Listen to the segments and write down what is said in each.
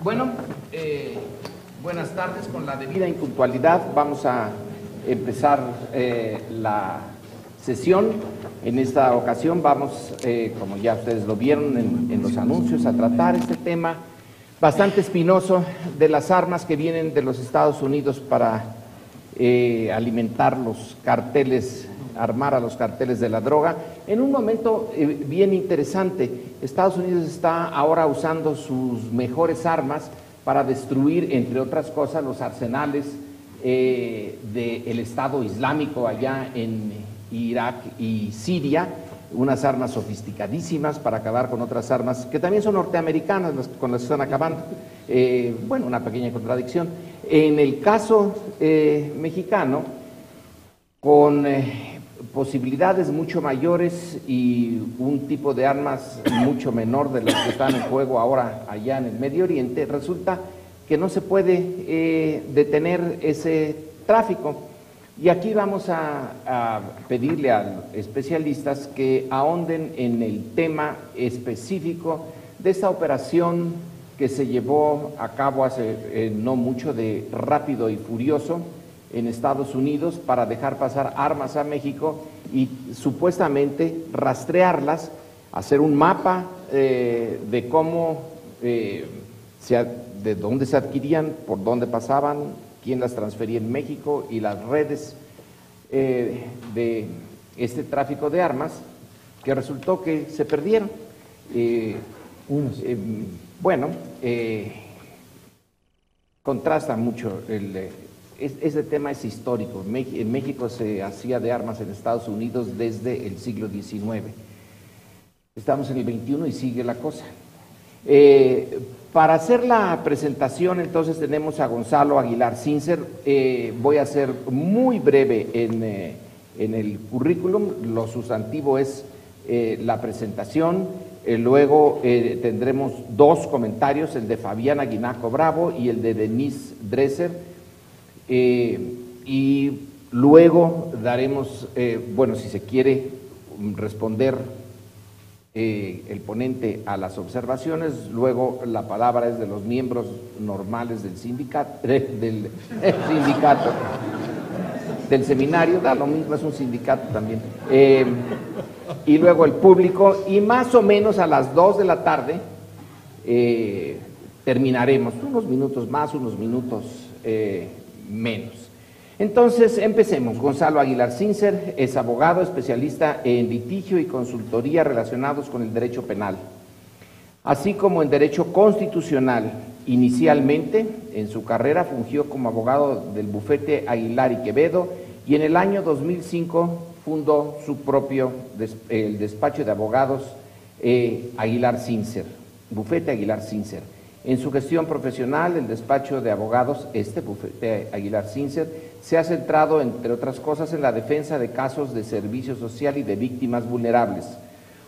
Bueno, buenas tardes. Con la debida impuntualidad vamos a empezar la sesión. En esta ocasión vamos, como ya ustedes lo vieron en los anuncios, a tratar este tema bastante espinoso de las armas que vienen de los Estados Unidos para alimentar los carteles, armar a los carteles de la droga. En un momento bien interesante, Estados Unidos está ahora usando sus mejores armas para destruir, entre otras cosas, los arsenales del Estado Islámico allá en Irak y Siria, unas armas sofisticadísimas para acabar con otras armas que también son norteamericanas, con las que están acabando. Bueno, una pequeña contradicción. En el caso mexicano, con posibilidades mucho mayores y un tipo de armas mucho menor de las que están en juego ahora allá en el Medio Oriente, resulta que no se puede detener ese tráfico. Y aquí vamos a pedirle a los especialistas que ahonden en el tema específico de esta operación que se llevó a cabo hace no mucho, de Rápido y Furioso, en Estados Unidos, para dejar pasar armas a México y supuestamente rastrearlas, hacer un mapa de cómo, de dónde se adquirían, por dónde pasaban, quién las transfería en México y las redes de este tráfico de armas, que resultó que se perdieron. Contrasta mucho ese tema es histórico. En México se hacía de armas en Estados Unidos desde el siglo XIX. Estamos en el XXI y sigue la cosa. Para hacer la presentación, entonces, tenemos a Gonzalo Aguilar Sincer. Voy a ser muy breve en el currículum. Lo sustantivo es la presentación. Luego tendremos dos comentarios, el de Fabián Aguinaco Bravo y el de Denise Dresser. Y luego daremos, si se quiere responder el ponente a las observaciones, luego la palabra es de los miembros normales del sindicato, del seminario, da lo mismo, es un sindicato también, y luego el público, y más o menos a las 2 de la tarde terminaremos, unos minutos más, unos minutos menos. Entonces, empecemos. Gonzalo Aguilar Sincer es abogado, especialista en litigio y consultoría relacionados con el derecho penal, así como en derecho constitucional. Inicialmente, en su carrera, fungió como abogado del bufete Aguilar y Quevedo, y en el año 2005 fundó su propio el despacho de abogados Aguilar Sincer, bufete Aguilar Sincer. En su gestión profesional, el despacho de abogados, bufete Aguilar Sincer, se ha centrado, entre otras cosas, en la defensa de casos de servicio social y de víctimas vulnerables.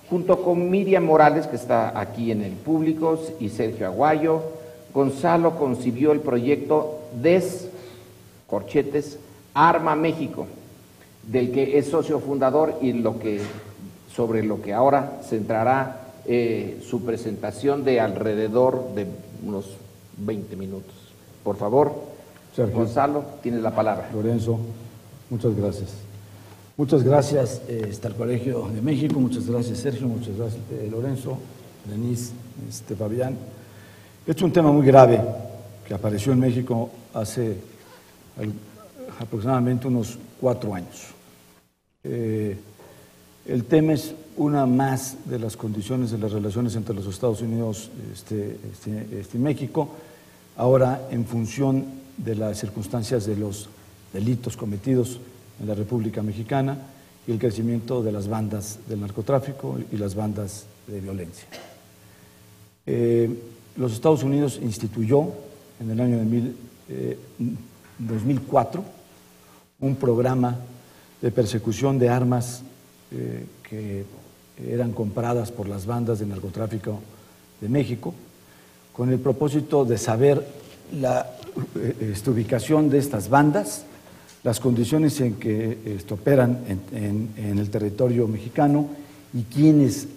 Junto con Miriam Morales, que está aquí en el público, y Sergio Aguayo, Gonzalo concibió el proyecto Arma México, del que es socio fundador y sobre lo que ahora centrará su presentación de alrededor de unos 20 minutos. Por favor, Sergio. Gonzalo, tienes la palabra. Lorenzo, muchas gracias. Muchas gracias al Colegio de México, muchas gracias Sergio, muchas gracias Lorenzo, Denise, Fabián. Este es un tema muy grave que apareció en México hace aproximadamente unos 4 años. El tema es una más de las condiciones de las relaciones entre los Estados Unidos y México, ahora en función de las circunstancias de los delitos cometidos en la República Mexicana y el crecimiento de las bandas del narcotráfico y las bandas de violencia. Los Estados Unidos instituyó en el año 2004 un programa de persecución de armas que eran compradas por las bandas de narcotráfico de México, con el propósito de saber la ubicación de estas bandas, las condiciones en que operan en el territorio mexicano y quiénes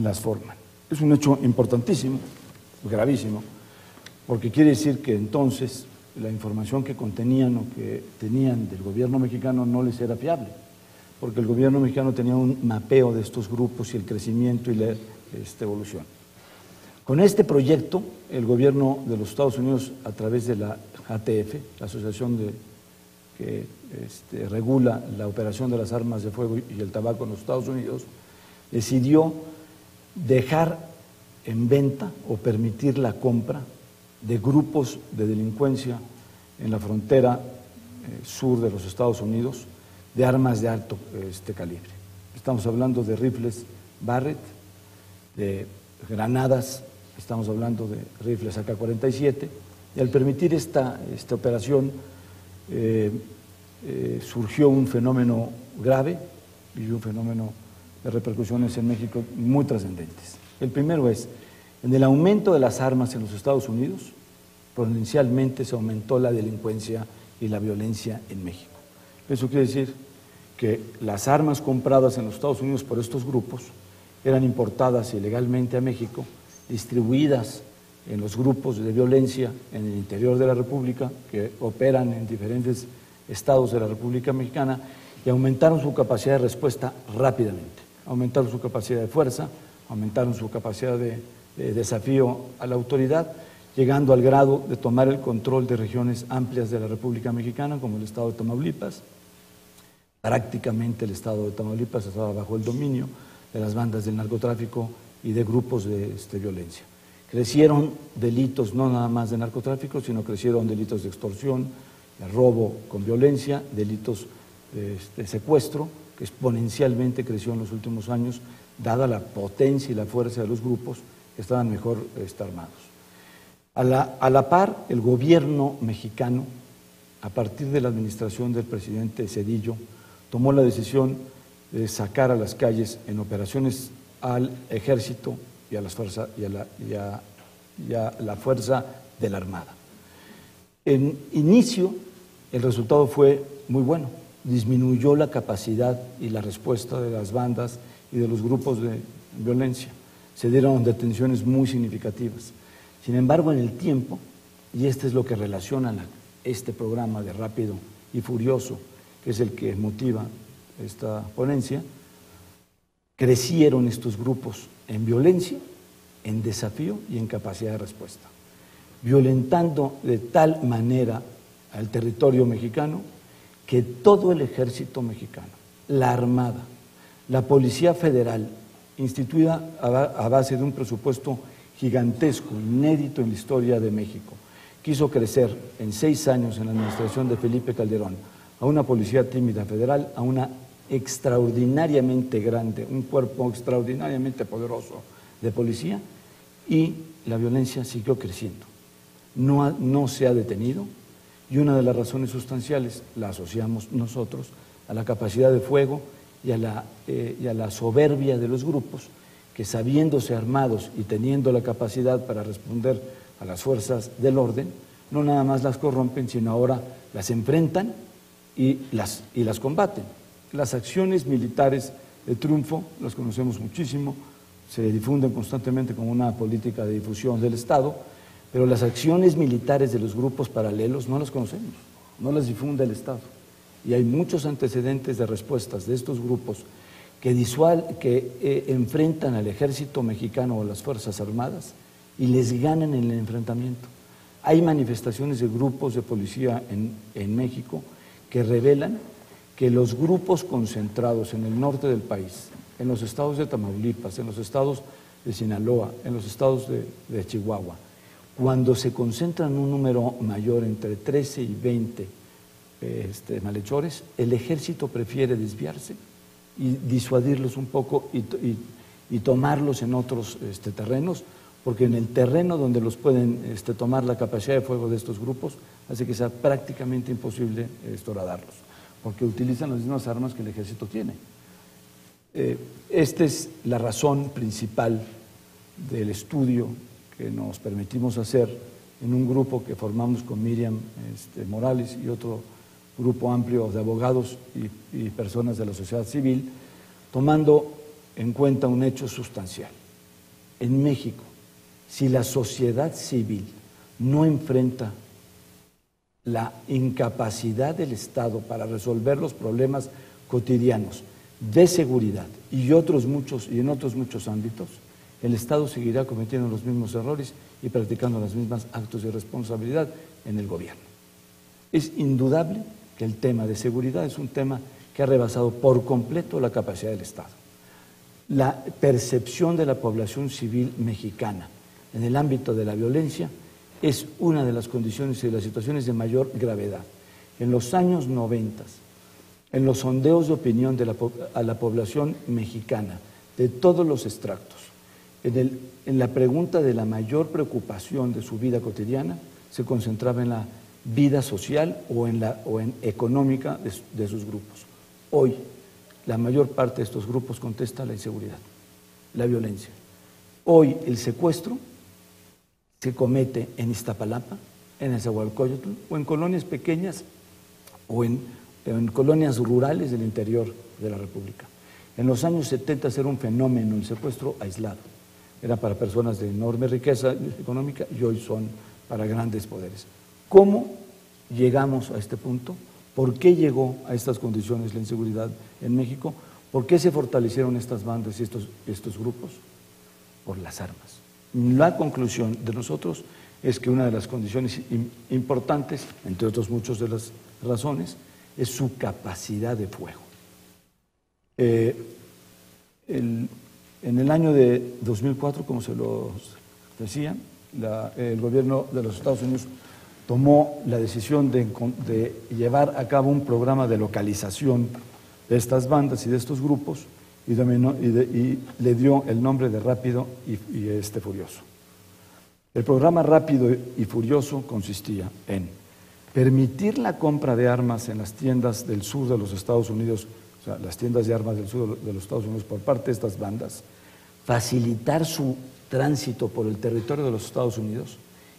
las forman. Es un hecho importantísimo, gravísimo, porque quiere decir que entonces la información que contenían o que tenían del gobierno mexicano no les era fiable, porque el gobierno mexicano tenía un mapeo de estos grupos y el crecimiento y la evolución. Con este proyecto, el gobierno de los Estados Unidos, a través de la ATF, la asociación que regula la operación de las armas de fuego y el tabaco en los Estados Unidos, decidió dejar en venta o permitir la compra de grupos de delincuencia en la frontera sur de los Estados Unidos de armas de alto calibre. Estamos hablando de rifles Barrett, de granadas, estamos hablando de rifles AK-47, y al permitir esta operación surgió un fenómeno grave y un fenómeno de repercusiones en México muy trascendentes. El primero es, en el aumento de las armas en los Estados Unidos, potencialmente se aumentó la delincuencia y la violencia en México. Eso quiere decir que las armas compradas en los Estados Unidos por estos grupos eran importadas ilegalmente a México, distribuidas en los grupos de violencia en el interior de la República, que operan en diferentes estados de la República Mexicana, y aumentaron su capacidad de respuesta rápidamente. Aumentaron su capacidad de fuerza, aumentaron su capacidad de desafío a la autoridad, llegando al grado de tomar el control de regiones amplias de la República Mexicana, como el estado de Tamaulipas. Prácticamente el estado de Tamaulipas estaba bajo el dominio de las bandas del narcotráfico y de grupos de violencia. Crecieron delitos no nada más de narcotráfico, sino crecieron delitos de extorsión, de robo con violencia, delitos de secuestro, que exponencialmente creció en los últimos años, dada la potencia y la fuerza de los grupos que estaban mejor armados. A la par, el gobierno mexicano, a partir de la administración del presidente Zedillo, tomó la decisión de sacar a las calles en operaciones al ejército y a la fuerza de la Armada. En inicio, el resultado fue muy bueno. Disminuyó la capacidad y la respuesta de las bandas y de los grupos de violencia. Se dieron detenciones muy significativas. Sin embargo, en el tiempo, y este es lo que relaciona este programa de Rápido y Furioso, que es el que motiva esta ponencia, crecieron estos grupos en violencia, en desafío y en capacidad de respuesta, violentando de tal manera al territorio mexicano que todo el ejército mexicano, la Armada, la Policía Federal, instituida a base de un presupuesto gigantesco, inédito en la historia de México, quiso crecer en 6 años en la administración de Felipe Calderón a una policía tímida federal, a una extraordinariamente grande, un cuerpo extraordinariamente poderoso de policía, y la violencia siguió creciendo. No se ha detenido, y una de las razones sustanciales la asociamos nosotros a la capacidad de fuego y a la soberbia de los grupos, que sabiéndose armados y teniendo la capacidad para responder a las fuerzas del orden, no nada más las corrompen, sino ahora las enfrentan y las combaten. Las acciones militares de triunfo las conocemos muchísimo, se difunden constantemente como una política de difusión del Estado, pero las acciones militares de los grupos paralelos no las conocemos, no las difunde el Estado. Y hay muchos antecedentes de respuestas de estos grupos que enfrentan al ejército mexicano o las Fuerzas Armadas y les ganan en el enfrentamiento. Hay manifestaciones de grupos de policía en México que revelan que los grupos concentrados en el norte del país, en los estados de Tamaulipas, en los estados de Sinaloa, en los estados de Chihuahua, cuando se concentran un número mayor, entre 13 y 20 malhechores, el ejército prefiere desviarse y disuadirlos un poco y tomarlos en otros terrenos, porque en el terreno donde los pueden tomar la capacidad de fuego de estos grupos hace que sea prácticamente imposible horadarlos, porque utilizan las mismas armas que el ejército tiene. Esta es la razón principal del estudio que nos permitimos hacer en un grupo que formamos con Miriam Morales y otro grupo amplio de abogados y personas de la sociedad civil, tomando en cuenta un hecho sustancial. En México, si la sociedad civil no enfrenta la incapacidad del Estado para resolver los problemas cotidianos de seguridad y en otros muchos ámbitos, el Estado seguirá cometiendo los mismos errores y practicando los mismos actos de responsabilidad en el gobierno. Es indudable que el tema de seguridad es un tema que ha rebasado por completo la capacidad del Estado. La percepción de la población civil mexicana en el ámbito de la violencia es una de las condiciones y de las situaciones de mayor gravedad. En los años 90, en los sondeos de opinión a la población mexicana, de todos los extractos, en la pregunta de la mayor preocupación de su vida cotidiana, se concentraba en la vida social o en económica de sus grupos. Hoy, la mayor parte de estos grupos contesta la inseguridad, la violencia. Hoy, el secuestro se comete en Iztapalapa, en Nezahualcóyotl, o en colonias pequeñas, o en colonias rurales del interior de la República. En los años 70 era un fenómeno el secuestro aislado. Era para personas de enorme riqueza económica y hoy son para grandes poderes. ¿Cómo llegamos a este punto? ¿Por qué llegó a estas condiciones la inseguridad en México? ¿Por qué se fortalecieron estas bandas y estos grupos? Por las armas. La conclusión de nosotros es que una de las condiciones importantes, entre otros muchos de las razones, es su capacidad de fuego. En el año de 2004, como se los decía, el gobierno de los Estados Unidos tomó la decisión de llevar a cabo un programa de localización de estas bandas y de estos grupos y le dio el nombre de Rápido y Furioso. El programa Rápido y Furioso consistía en permitir la compra de armas en las tiendas del sur de los Estados Unidos, o sea, las tiendas de armas del sur de los Estados Unidos por parte de estas bandas, facilitar su tránsito por el territorio de los Estados Unidos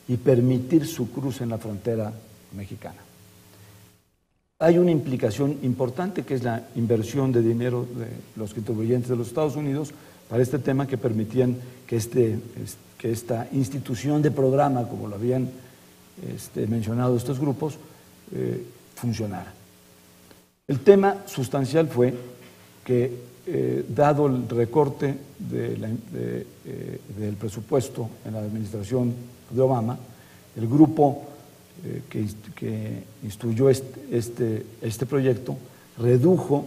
y permitir su cruce en la frontera mexicana. Hay una implicación importante que es la inversión de dinero de los contribuyentes de los Estados Unidos para este tema que permitían que esta institución de programa, como lo habían mencionado estos grupos, funcionara. El tema sustancial fue que, dado el recorte del presupuesto en la administración de Obama, el grupo que instruyó este proyecto redujo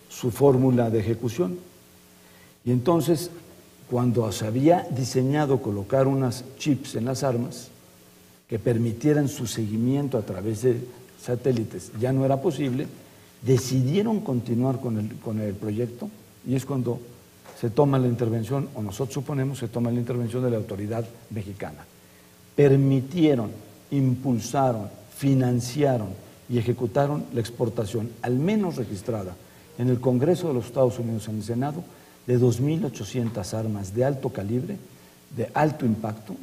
su fórmula de ejecución. Y entonces, cuando se había diseñado colocar unas chips en las armas que permitieran su seguimiento a través de satélites, ya no era posible, decidieron continuar con el proyecto y es cuando se toma la intervención, o nosotros suponemos se toma la intervención de la autoridad mexicana. Permitieron, impulsaron, financiaron y ejecutaron la exportación, al menos registrada en el Congreso de los Estados Unidos, en el Senado, de 2.800 armas de alto calibre, de alto impacto,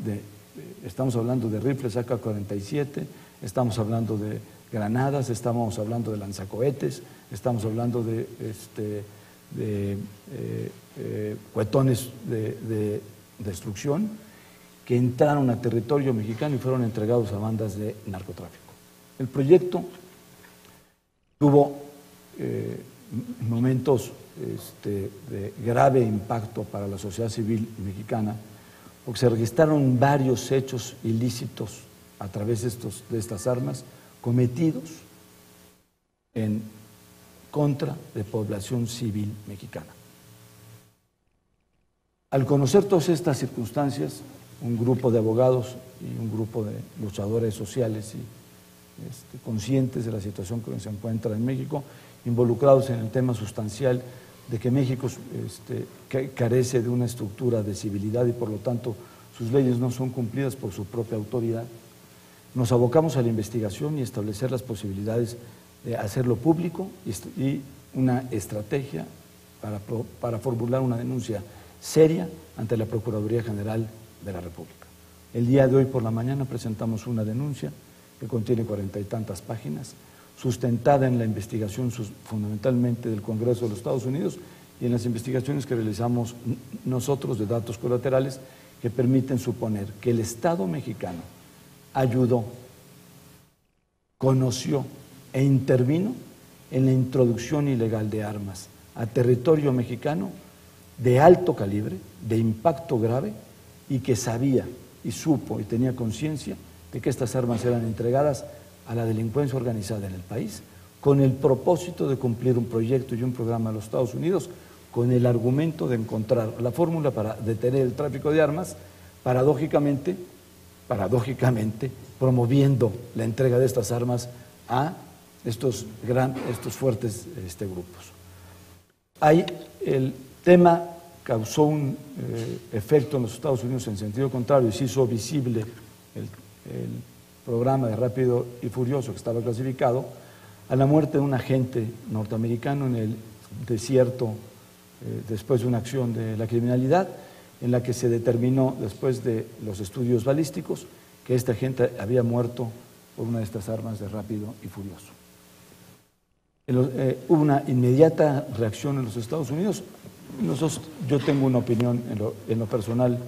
estamos hablando de rifles AK-47, estamos hablando de granadas, estamos hablando de lanzacohetes, estamos hablando de cuetones de destrucción que entraron a territorio mexicano y fueron entregados a bandas de narcotráfico. El proyecto tuvo momentos de grave impacto para la sociedad civil mexicana, porque se registraron varios hechos ilícitos a través de estas armas cometidos en contra de población civil mexicana. Al conocer todas estas circunstancias, un grupo de abogados y un grupo de luchadores sociales y conscientes de la situación que se encuentra en México, involucrados en el tema sustancial de que México carece de una estructura de civilidad y por lo tanto sus leyes no son cumplidas por su propia autoridad, nos abocamos a la investigación y establecer las posibilidades de hacerlo público y una estrategia para formular una denuncia seria ante la Procuraduría General de la República. El día de hoy por la mañana presentamos una denuncia que contiene 40 y tantas páginas, sustentada en la investigación fundamentalmente del Congreso de los Estados Unidos y en las investigaciones que realizamos nosotros de datos colaterales que permiten suponer que el Estado mexicano ayudó, conoció e intervino en la introducción ilegal de armas a territorio mexicano de alto calibre, de impacto grave, y que sabía y supo y tenía conciencia de que estas armas eran entregadas a la delincuencia organizada en el país con el propósito de cumplir un proyecto y un programa de los Estados Unidos con el argumento de encontrar la fórmula para detener el tráfico de armas, paradójicamente promoviendo la entrega de estas armas a estos fuertes grupos. Ahí el tema causó un efecto en los Estados Unidos en sentido contrario y se hizo visible el programa de Rápido y Furioso que estaba clasificado a la muerte de un agente norteamericano en el desierto después de una acción de la criminalidad en la que se determinó después de los estudios balísticos que esta agente había muerto por una de estas armas de Rápido y Furioso. Hubo una inmediata reacción en los Estados Unidos. Yo tengo una opinión en lo personal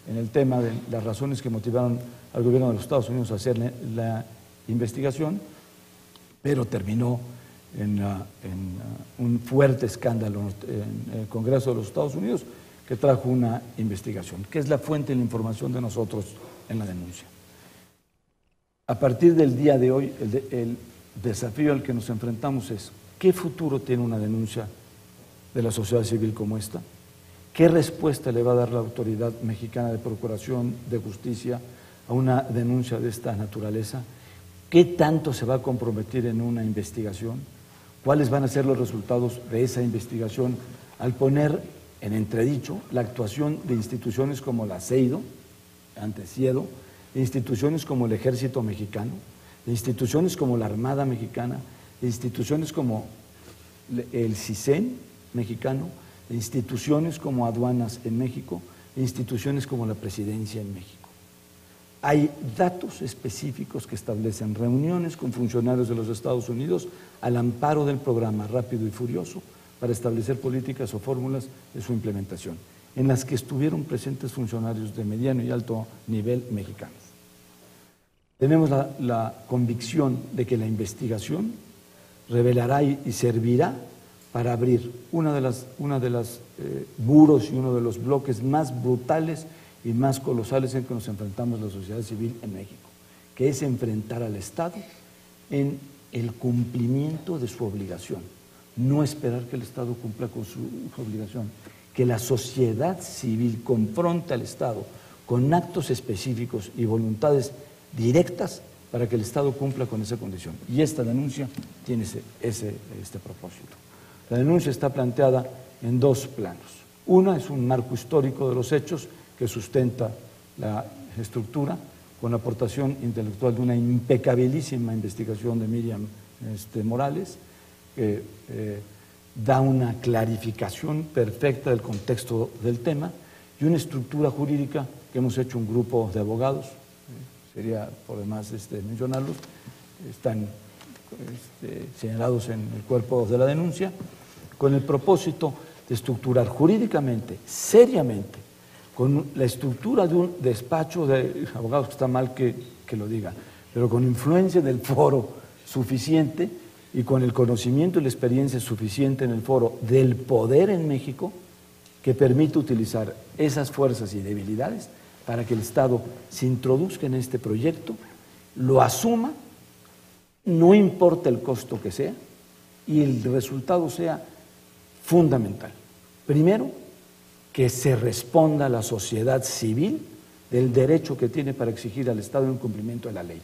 en el tema de las razones que motivaron al gobierno de los Estados Unidos a hacer la investigación, pero terminó en un fuerte escándalo en el Congreso de los Estados Unidos que trajo una investigación, que es la fuente de la información de nosotros en la denuncia. A partir del día de hoy, el desafío al que nos enfrentamos es ¿qué futuro tiene una denuncia de la sociedad civil como esta? ¿Qué respuesta le va a dar la autoridad mexicana de procuración de justicia a una denuncia de esta naturaleza? ¿Qué tanto se va a comprometer en una investigación? ¿Cuáles van a ser los resultados de esa investigación al poner en entredicho la actuación de instituciones como la CEIDO, antes CIEDO, de instituciones como el Ejército Mexicano, de instituciones como la Armada Mexicana, de instituciones como el CISEN mexicano, de instituciones como Aduanas en México, de instituciones como la Presidencia en México? Hay datos específicos que establecen reuniones con funcionarios de los Estados Unidos al amparo del programa Rápido y Furioso para establecer políticas o fórmulas de su implementación, en las que estuvieron presentes funcionarios de mediano y alto nivel mexicanos. Tenemos la convicción de que la investigación revelará y servirá para abrir una de las muros y uno de los bloques más brutales y más colosales en que nos enfrentamos la sociedad civil en México, que es enfrentar al Estado en el cumplimiento de su obligación, no esperar que el Estado cumpla con su obligación, que la sociedad civil confronte al Estado con actos específicos y voluntades directas para que el Estado cumpla con esa condición. Y esta denuncia tiene este propósito. La denuncia está planteada en dos planos. Una es un marco histórico de los hechos que sustenta la estructura con la aportación intelectual de una impecabilísima investigación de Miriam Morales, que da una clarificación perfecta del contexto del tema y una estructura jurídica que hemos hecho un grupo de abogados, sería por demás mencionarlos, están señalados en el cuerpo de la denuncia, con el propósito de estructurar jurídicamente, seriamente, con la estructura de un despacho de abogados, que está mal que lo diga, pero con influencia del foro suficiente y con el conocimiento y la experiencia suficiente en el foro del poder en México que permite utilizar esas fuerzas y debilidades para que el Estado se introduzca en este proyecto, lo asuma, no importa el costo que sea, y el resultado sea fundamental. Primero, que se responda a la sociedad civil del derecho que tiene para exigir al Estado un cumplimiento de la ley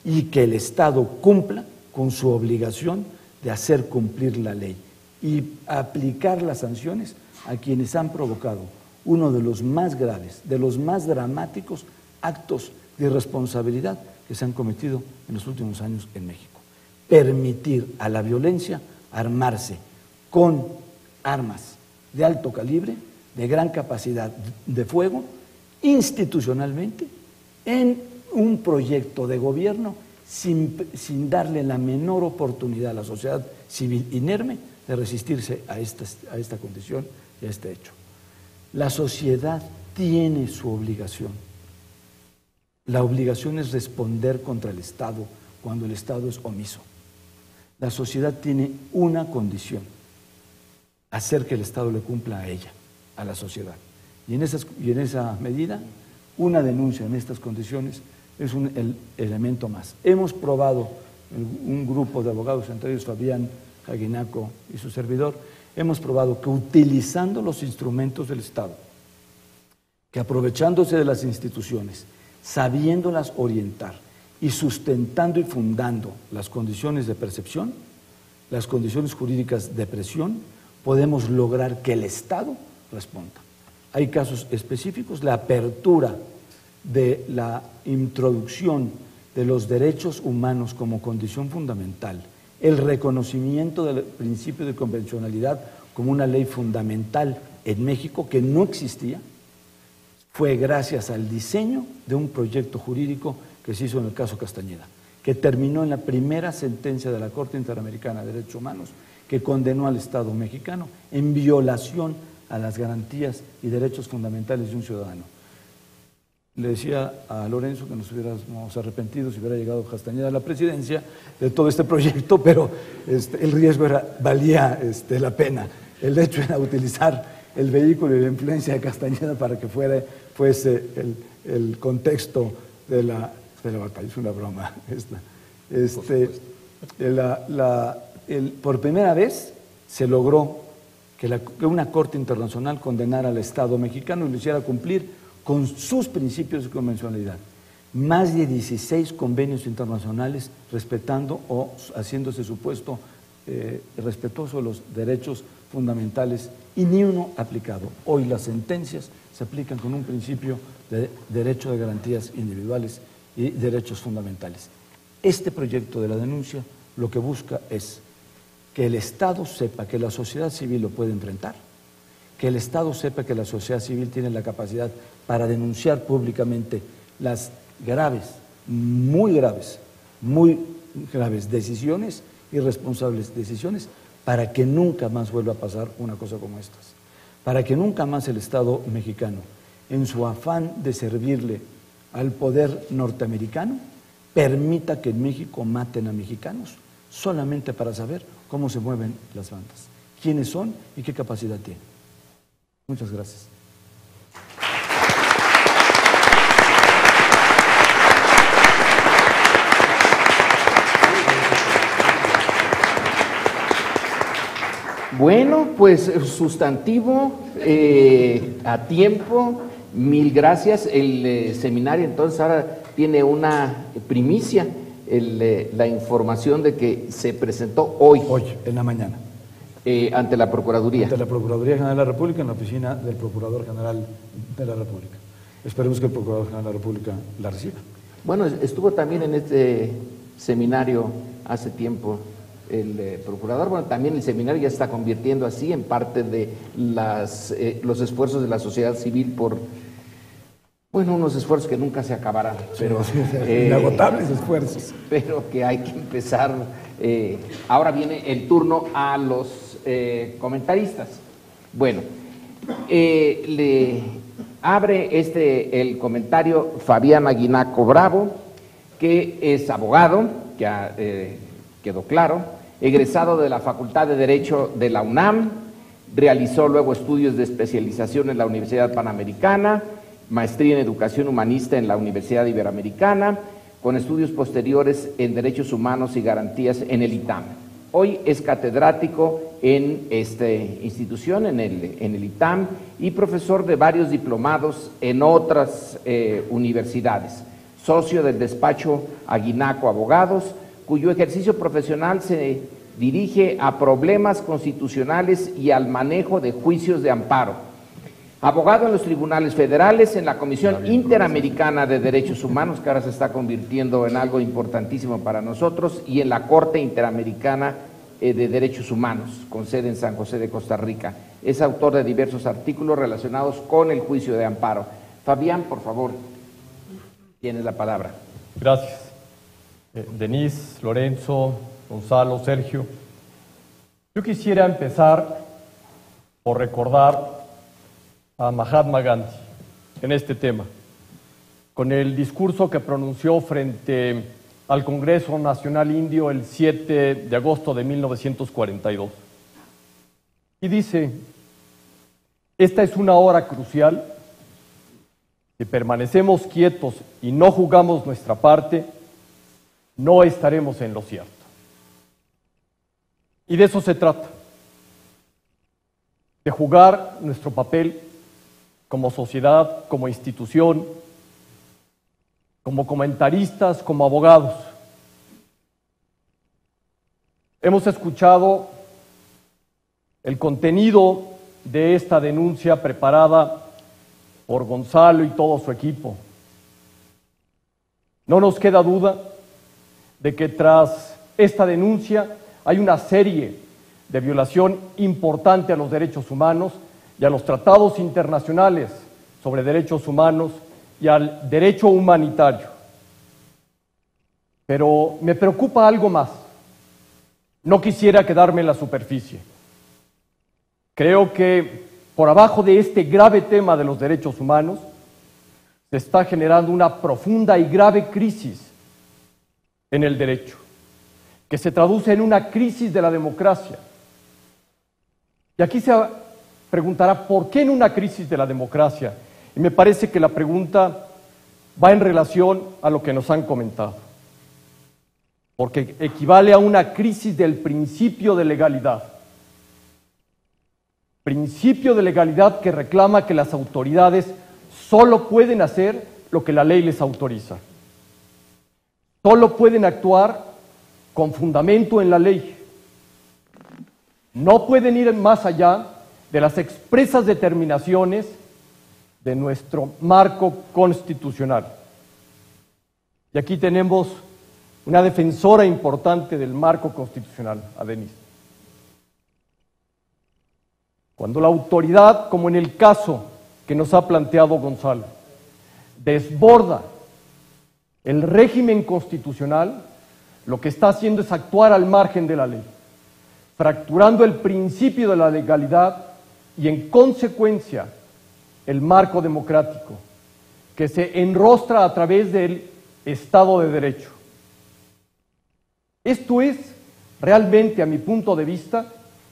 y que el Estado cumpla con su obligación de hacer cumplir la ley y aplicar las sanciones a quienes han provocado uno de los más graves, de los más dramáticos actos de irresponsabilidad que se han cometido en los últimos años en México. Permitir a la violencia armarse con armas de alto calibre, de gran capacidad de fuego, institucionalmente, en un proyecto de gobierno sin darle la menor oportunidad a la sociedad civil inerme de resistirse a esta condición y a este hecho. La sociedad tiene su obligación. La obligación es responder contra el Estado cuando el Estado es omiso. La sociedad tiene una condición: hacer que el Estado le cumpla a ella, a la sociedad. Y en esa medida, una denuncia en estas condiciones es el elemento más. Hemos probado, un grupo de abogados, entre ellos Fabián Aguinaco y su servidor, hemos probado que utilizando los instrumentos del Estado, que aprovechándose de las instituciones, sabiéndolas orientar y sustentando y fundando las condiciones de percepción, las condiciones jurídicas de presión, podemos lograr que el Estado responda. Hay casos específicos, la apertura de la introducción de los derechos humanos como condición fundamental, el reconocimiento del principio de convencionalidad como una ley fundamental en México que no existía, fue gracias al diseño de un proyecto jurídico que se hizo en el caso Castañeda, que terminó en la primera sentencia de la Corte Interamericana de Derechos Humanos, que condenó al Estado mexicano en violación a las garantías y derechos fundamentales de un ciudadano. Le decía a Lorenzo que nos hubiéramos arrepentido si hubiera llegado Castañeda a la presidencia de todo este proyecto, pero el riesgo valía la pena. El hecho era utilizar el vehículo y la influencia de Castañeda para que fuese el contexto de la batalla. Es una broma esta. Por primera vez se logró que una corte internacional condenara al Estado mexicano y lo hiciera cumplir con sus principios de convencionalidad. Más de 16 convenios internacionales respetando o haciéndose supuesto respetuoso de los derechos fundamentales y ni uno aplicado. Hoy las sentencias se aplican con un principio de derecho de garantías individuales y derechos fundamentales. Este proyecto de la denuncia lo que busca es que el Estado sepa que la sociedad civil lo puede enfrentar, que el Estado sepa que la sociedad civil tiene la capacidad para denunciar públicamente las muy graves decisiones, irresponsables decisiones, para que nunca más vuelva a pasar una cosa como estas, para que nunca más el Estado mexicano, en su afán de servirle al poder norteamericano, permita que en México maten a mexicanos solamente para saber cómo se mueven las bandas, quiénes son y qué capacidad tienen. Muchas gracias. Bueno, pues sustantivo, a tiempo, mil gracias. El seminario entonces ahora tiene una primicia, la información de que se presentó hoy. Hoy, en la mañana. Ante la Procuraduría. Ante la Procuraduría General de la República, en la oficina del Procurador General de la República. Esperemos que el Procurador General de la República la reciba. Bueno, estuvo también en este seminario hace tiempo el procurador. Bueno, también el seminario ya está convirtiendo así en parte de los esfuerzos de la sociedad civil por, bueno, unos esfuerzos que nunca se acabarán, pero inagotables esfuerzos. Pero que hay que empezar. Ahora viene el turno a los comentaristas. Bueno, le abre el comentario Fabián Aguinaco Bravo, que es abogado, ya quedó claro, egresado de la Facultad de Derecho de la UNAM, realizó luego estudios de especialización en la Universidad Panamericana, maestría en Educación Humanista en la Universidad Iberoamericana, con estudios posteriores en Derechos Humanos y Garantías en el ITAM. Hoy es catedrático en esta institución, en el ITAM, y profesor de varios diplomados en otras universidades. Socio del despacho Aguinaco Abogados, cuyo ejercicio profesional se dirige a problemas constitucionales y al manejo de juicios de amparo. Abogado en los tribunales federales, en la Comisión Interamericana de Derechos Humanos, que ahora se está convirtiendo en algo importantísimo para nosotros, y en la Corte Interamericana de Derechos Humanos, con sede en San José de Costa Rica. Es autor de diversos artículos relacionados con el juicio de amparo. Fabián, por favor, tienes la palabra. Gracias. Denise, Lorenzo, Gonzalo, Sergio. Yo quisiera empezar por recordar a Mahatma Gandhi en este tema. con el discurso que pronunció frente al Congreso Nacional Indio el 7 de agosto de 1942. Y dice: esta es una hora crucial. Si permanecemos quietos y no jugamos nuestra parte, no estaremos en lo cierto. Y de eso se trata, de jugar nuestro papel como sociedad, como institución, como comentaristas, como abogados. Hemos escuchado el contenido de esta denuncia preparada por Gonzalo y todo su equipo. No nos queda duda de que tras esta denuncia hay una serie de violación importante a los derechos humanos y a los tratados internacionales sobre derechos humanos y al derecho humanitario. Pero me preocupa algo más. No quisiera quedarme en la superficie. Creo que por abajo de este grave tema de los derechos humanos se está generando una profunda y grave crisis en el derecho, que se traduce en una crisis de la democracia. Y aquí se preguntará, ¿por qué en una crisis de la democracia? Y me parece que la pregunta va en relación a lo que nos han comentado, porque equivale a una crisis del principio de legalidad. Principio de legalidad que reclama que las autoridades solo pueden hacer lo que la ley les autoriza. Solo pueden actuar con fundamento en la ley. No pueden ir más allá de las expresas determinaciones de nuestro marco constitucional. Y aquí tenemos una defensora importante del marco constitucional, a Denise. Cuando la autoridad, como en el caso que nos ha planteado Gonzalo, desborda el régimen constitucional, lo que está haciendo es actuar al margen de la ley, fracturando el principio de la legalidad y, en consecuencia, el marco democrático, que se enrostra a través del Estado de Derecho. Esto es realmente, a mi punto de vista,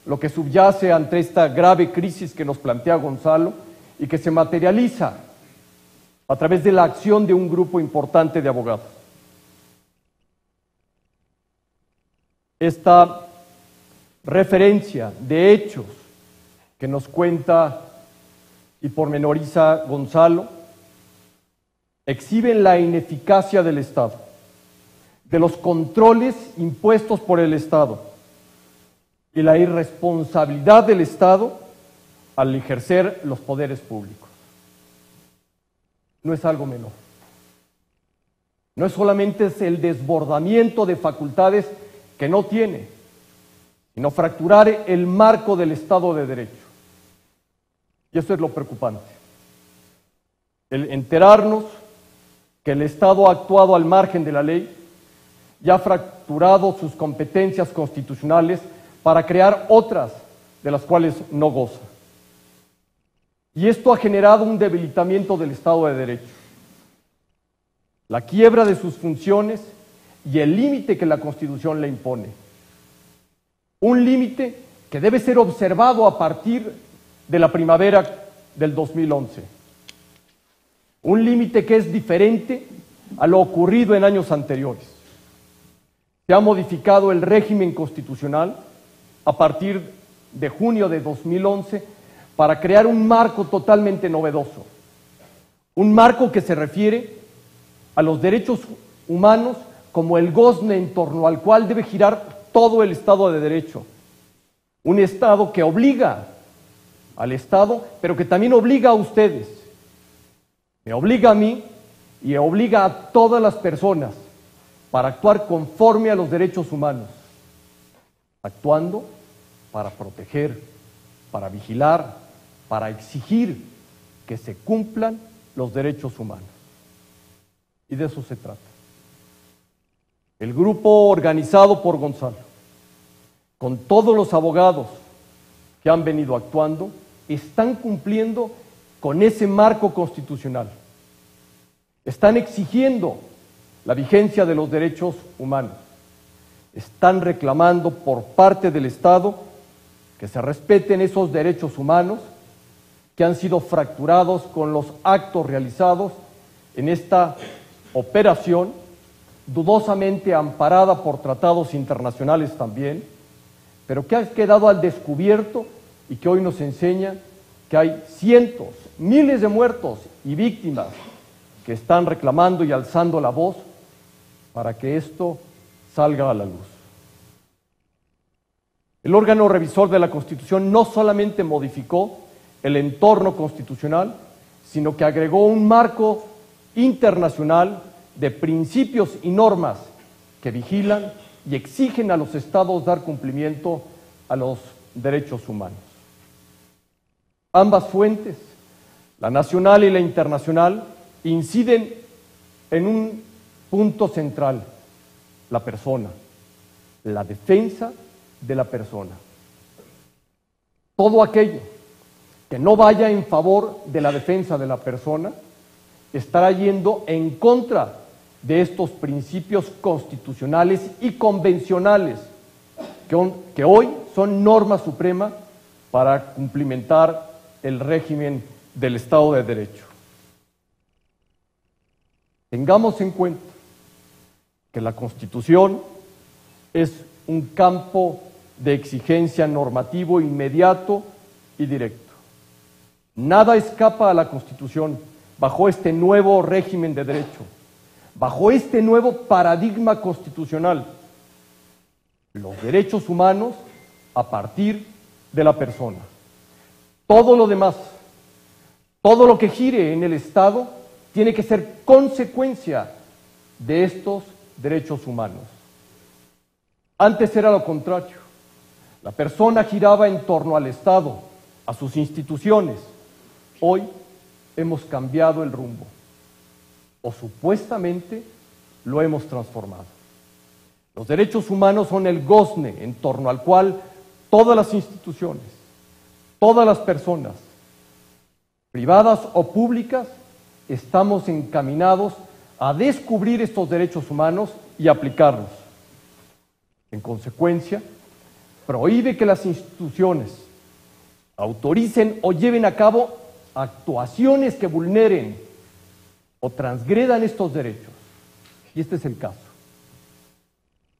lo que subyace ante esta grave crisis que nos plantea Gonzalo y que se materializa a través de la acción de un grupo importante de abogados. Esta referencia de hechos que nos cuenta y pormenoriza Gonzalo exhiben la ineficacia del Estado, de los controles impuestos por el Estado y la irresponsabilidad del Estado al ejercer los poderes públicos. No es algo menor. No es solamente el desbordamiento de facultades que no tiene, sino fracturar el marco del Estado de Derecho. Y eso es lo preocupante. El enterarnos que el Estado ha actuado al margen de la ley y ha fracturado sus competencias constitucionales para crear otras de las cuales no goza. Y esto ha generado un debilitamiento del Estado de Derecho, la quiebra de sus funciones y el límite que la Constitución le impone. Un límite que debe ser observado a partir de la primavera del 2011. Un límite que es diferente a lo ocurrido en años anteriores. Se ha modificado el régimen constitucional a partir de junio de 2011 para crear un marco totalmente novedoso. Un marco que se refiere a los derechos humanos como el gozne en torno al cual debe girar todo el Estado de Derecho. Un Estado que obliga al Estado, pero que también obliga a ustedes. Me obliga a mí y obliga a todas las personas para actuar conforme a los derechos humanos, actuando para proteger, para vigilar, para exigir que se cumplan los derechos humanos. Y de eso se trata. El grupo organizado por Gonzalo, con todos los abogados que han venido actuando, están cumpliendo con ese marco constitucional. están exigiendo la vigencia de los derechos humanos. Están reclamando por parte del Estado que se respeten esos derechos humanos que han sido fracturados con los actos realizados en esta operación, dudosamente amparada por tratados internacionales también, pero que ha quedado al descubierto y que hoy nos enseña que hay cientos, miles de muertos y víctimas que están reclamando y alzando la voz para que esto salga a la luz. El órgano revisor de la Constitución no solamente modificó el entorno constitucional, sino que agregó un marco internacional de principios y normas que vigilan y exigen a los estados dar cumplimiento a los derechos humanos. Ambas fuentes, la nacional y la internacional, inciden en un punto central: la persona, la defensa de la persona. Todo aquello que no vaya en favor de la defensa de la persona estará yendo en contra de estos principios constitucionales y convencionales que hoy son norma suprema para cumplimentar el régimen del Estado de Derecho. Tengamos en cuenta que la Constitución es un campo de exigencia normativo inmediato y directo. Nada escapa a la Constitución bajo este nuevo régimen de derecho, bajo este nuevo paradigma constitucional. Los derechos humanos a partir de la persona. Todo lo demás, todo lo que gire en el Estado, tiene que ser consecuencia de estos derechos humanos. Antes era lo contrario. La persona giraba en torno al Estado, a sus instituciones. Hoy hemos cambiado el rumbo, o supuestamente lo hemos transformado. Los derechos humanos son el gozne en torno al cual todas las instituciones, todas las personas, privadas o públicas, estamos encaminados a descubrir estos derechos humanos y aplicarlos. En consecuencia, prohíbe que las instituciones autoricen o lleven a cabo actuaciones que vulneren o transgredan estos derechos. Y este es el caso.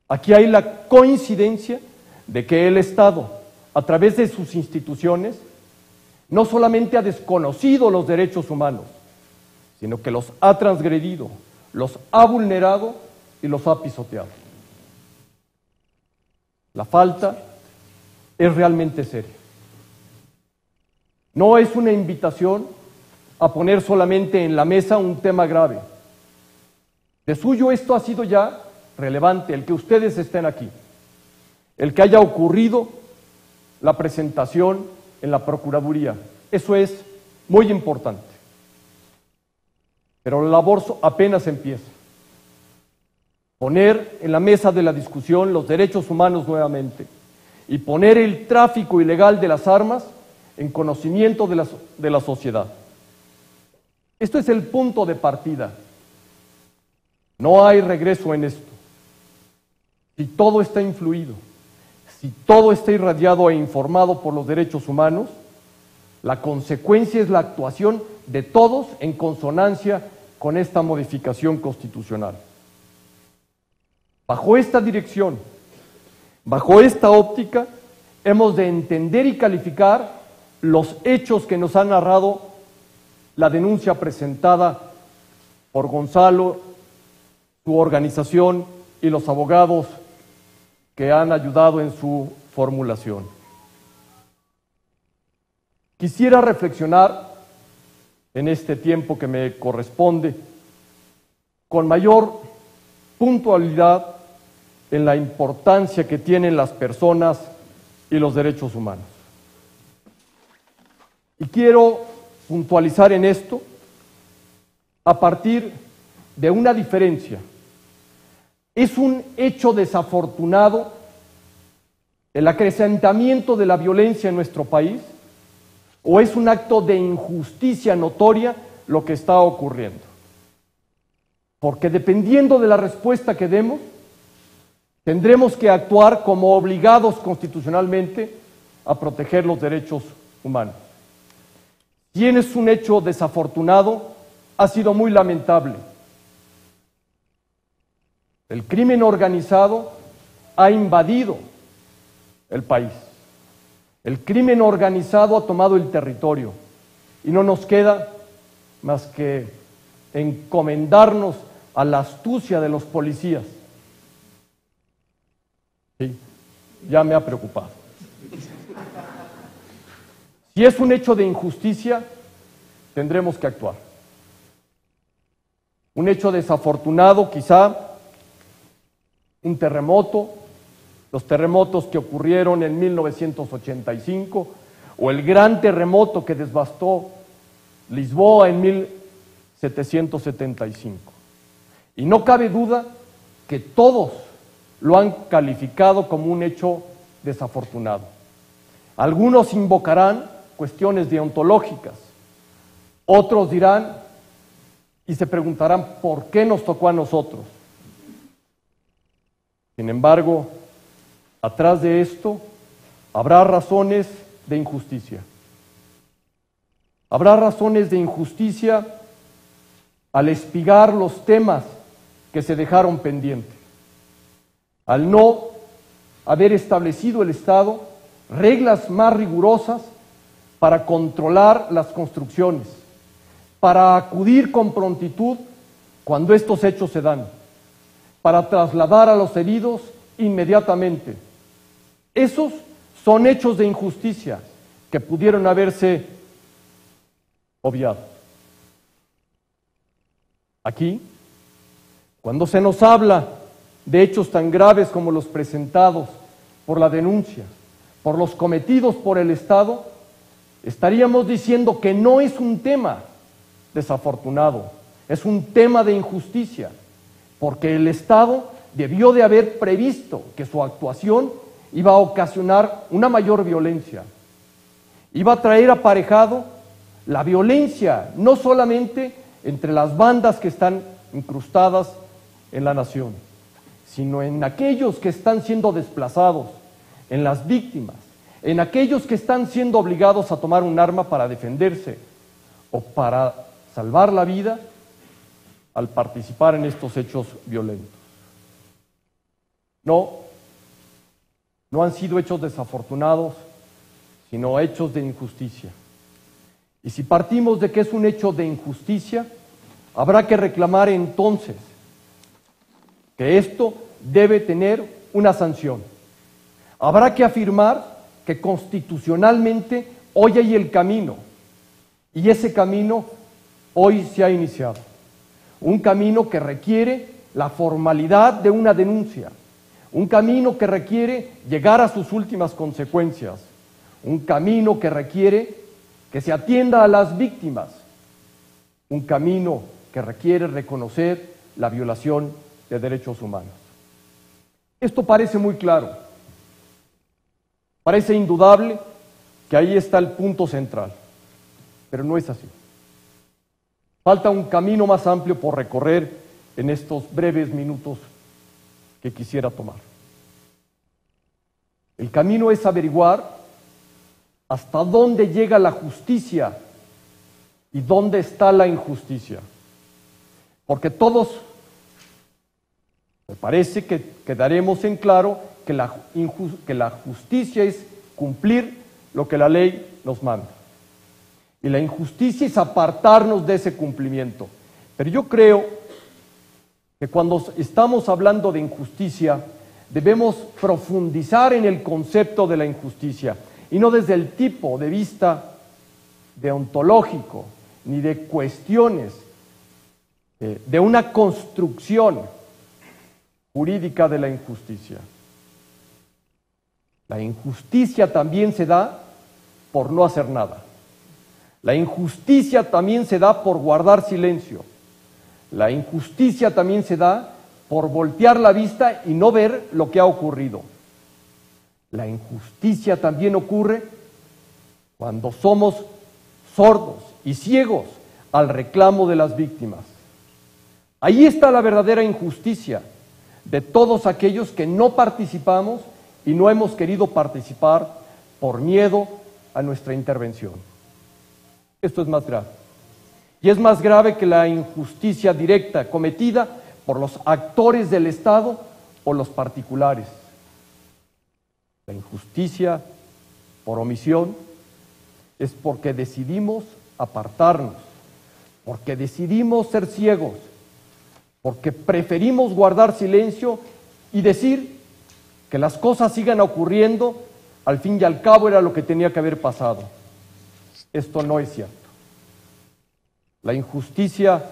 Aquí hay la coincidencia de que el Estado, a través de sus instituciones, no solamente ha desconocido los derechos humanos, sino que los ha transgredido, los ha vulnerado y los ha pisoteado. La falta es realmente seria. No es una invitación a poner solamente en la mesa un tema grave. De suyo esto ha sido ya relevante, el que ustedes estén aquí, el que haya ocurrido la presentación en la Procuraduría. Eso es muy importante. Pero la labor apenas empieza. Poner en la mesa de la discusión los derechos humanos nuevamente y poner el tráfico ilegal de las armas en conocimiento de la sociedad. Esto es el punto de partida. No hay regreso en esto. Si todo está influido, si todo está irradiado e informado por los derechos humanos, la consecuencia es la actuación de todos en consonancia con esta modificación constitucional. Bajo esta dirección, bajo esta óptica, hemos de entender y calificar los hechos que nos ha narrado la denuncia presentada por Gonzalo, su organización y los abogados que han ayudado en su formulación. Quisiera reflexionar en este tiempo que me corresponde con mayor puntualidad en la importancia que tienen las personas y los derechos humanos. Y quiero puntualizar en esto a partir de una diferencia. Es un hecho desafortunado el acrecentamiento de la violencia en nuestro país, o es un acto de injusticia notoria lo que está ocurriendo. porque dependiendo de la respuesta que demos, tendremos que actuar como obligados constitucionalmente a proteger los derechos humanos. Si bien es un hecho desafortunado, ha sido muy lamentable. El crimen organizado ha invadido el país. El crimen organizado ha tomado el territorio y no nos queda más que encomendarnos a la astucia de los policías. Sí, ya me ha preocupado. Si es un hecho de injusticia, tendremos que actuar. Un hecho desafortunado, quizá un terremoto, los terremotos que ocurrieron en 1985, o el gran terremoto que devastó Lisboa en 1775. Y no cabe duda que todos lo han calificado como un hecho desafortunado. Algunos invocarán cuestiones deontológicas, otros dirán y se preguntarán ¿por qué nos tocó a nosotros? Sin embargo, atrás de esto habrá razones de injusticia. Habrá razones de injusticia al espigar los temas que se dejaron pendientes, al no haber establecido el Estado reglas más rigurosas para controlar las construcciones, para acudir con prontitud cuando estos hechos se dan, para trasladar a los heridos inmediatamente. Esos son hechos de injusticia que pudieron haberse obviado. Aquí, cuando se nos habla de hechos tan graves como los presentados por la denuncia, por los cometidos por el Estado, estaríamos diciendo que no es un tema desafortunado, es un tema de injusticia, porque el Estado debió de haber previsto que su actuación iba a ocasionar una mayor violencia, iba a traer aparejado la violencia, no solamente entre las bandas que están incrustadas en la nación, sino en aquellos que están siendo desplazados, en las víctimas, en aquellos que están siendo obligados a tomar un arma para defenderse o para salvar la vida al participar en estos hechos violentos. No han sido hechos desafortunados, sino hechos de injusticia. Y si partimos de que es un hecho de injusticia, habrá que reclamar entonces que esto debe tener una sanción. Habrá que afirmar que constitucionalmente hoy hay el camino, y ese camino hoy se ha iniciado. Un camino que requiere la formalidad de una denuncia, un camino que requiere llegar a sus últimas consecuencias, un camino que requiere que se atienda a las víctimas, un camino que requiere reconocer la violación de derechos humanos. Esto parece muy claro, parece indudable que ahí está el punto central, pero no es así. Falta un camino más amplio por recorrer en estos breves minutos que quisiera tomar. El camino es averiguar hasta dónde llega la justicia y dónde está la injusticia. Porque todos, me parece que quedaremos en claro que la justicia es cumplir lo que la ley nos manda. Y la injusticia es apartarnos de ese cumplimiento. Pero yo creo que cuando estamos hablando de injusticia, debemos profundizar en el concepto de la injusticia, y no desde el tipo de vista deontológico, ni de cuestiones de una construcción jurídica de la injusticia. La injusticia también se da por no hacer nada. La injusticia también se da por guardar silencio. La injusticia también se da por voltear la vista y no ver lo que ha ocurrido. La injusticia también ocurre cuando somos sordos y ciegos al reclamo de las víctimas. Ahí está la verdadera injusticia de todos aquellos que no participamos y no hemos querido participar por miedo a nuestra intervención. Esto es más grave. Y es más grave que la injusticia directa cometida por los actores del Estado o los particulares. La injusticia por omisión es porque decidimos apartarnos, porque decidimos ser ciegos, porque preferimos guardar silencio y decir que las cosas sigan ocurriendo, al fin y al cabo era lo que tenía que haber pasado. Esto no es cierto. La injusticia,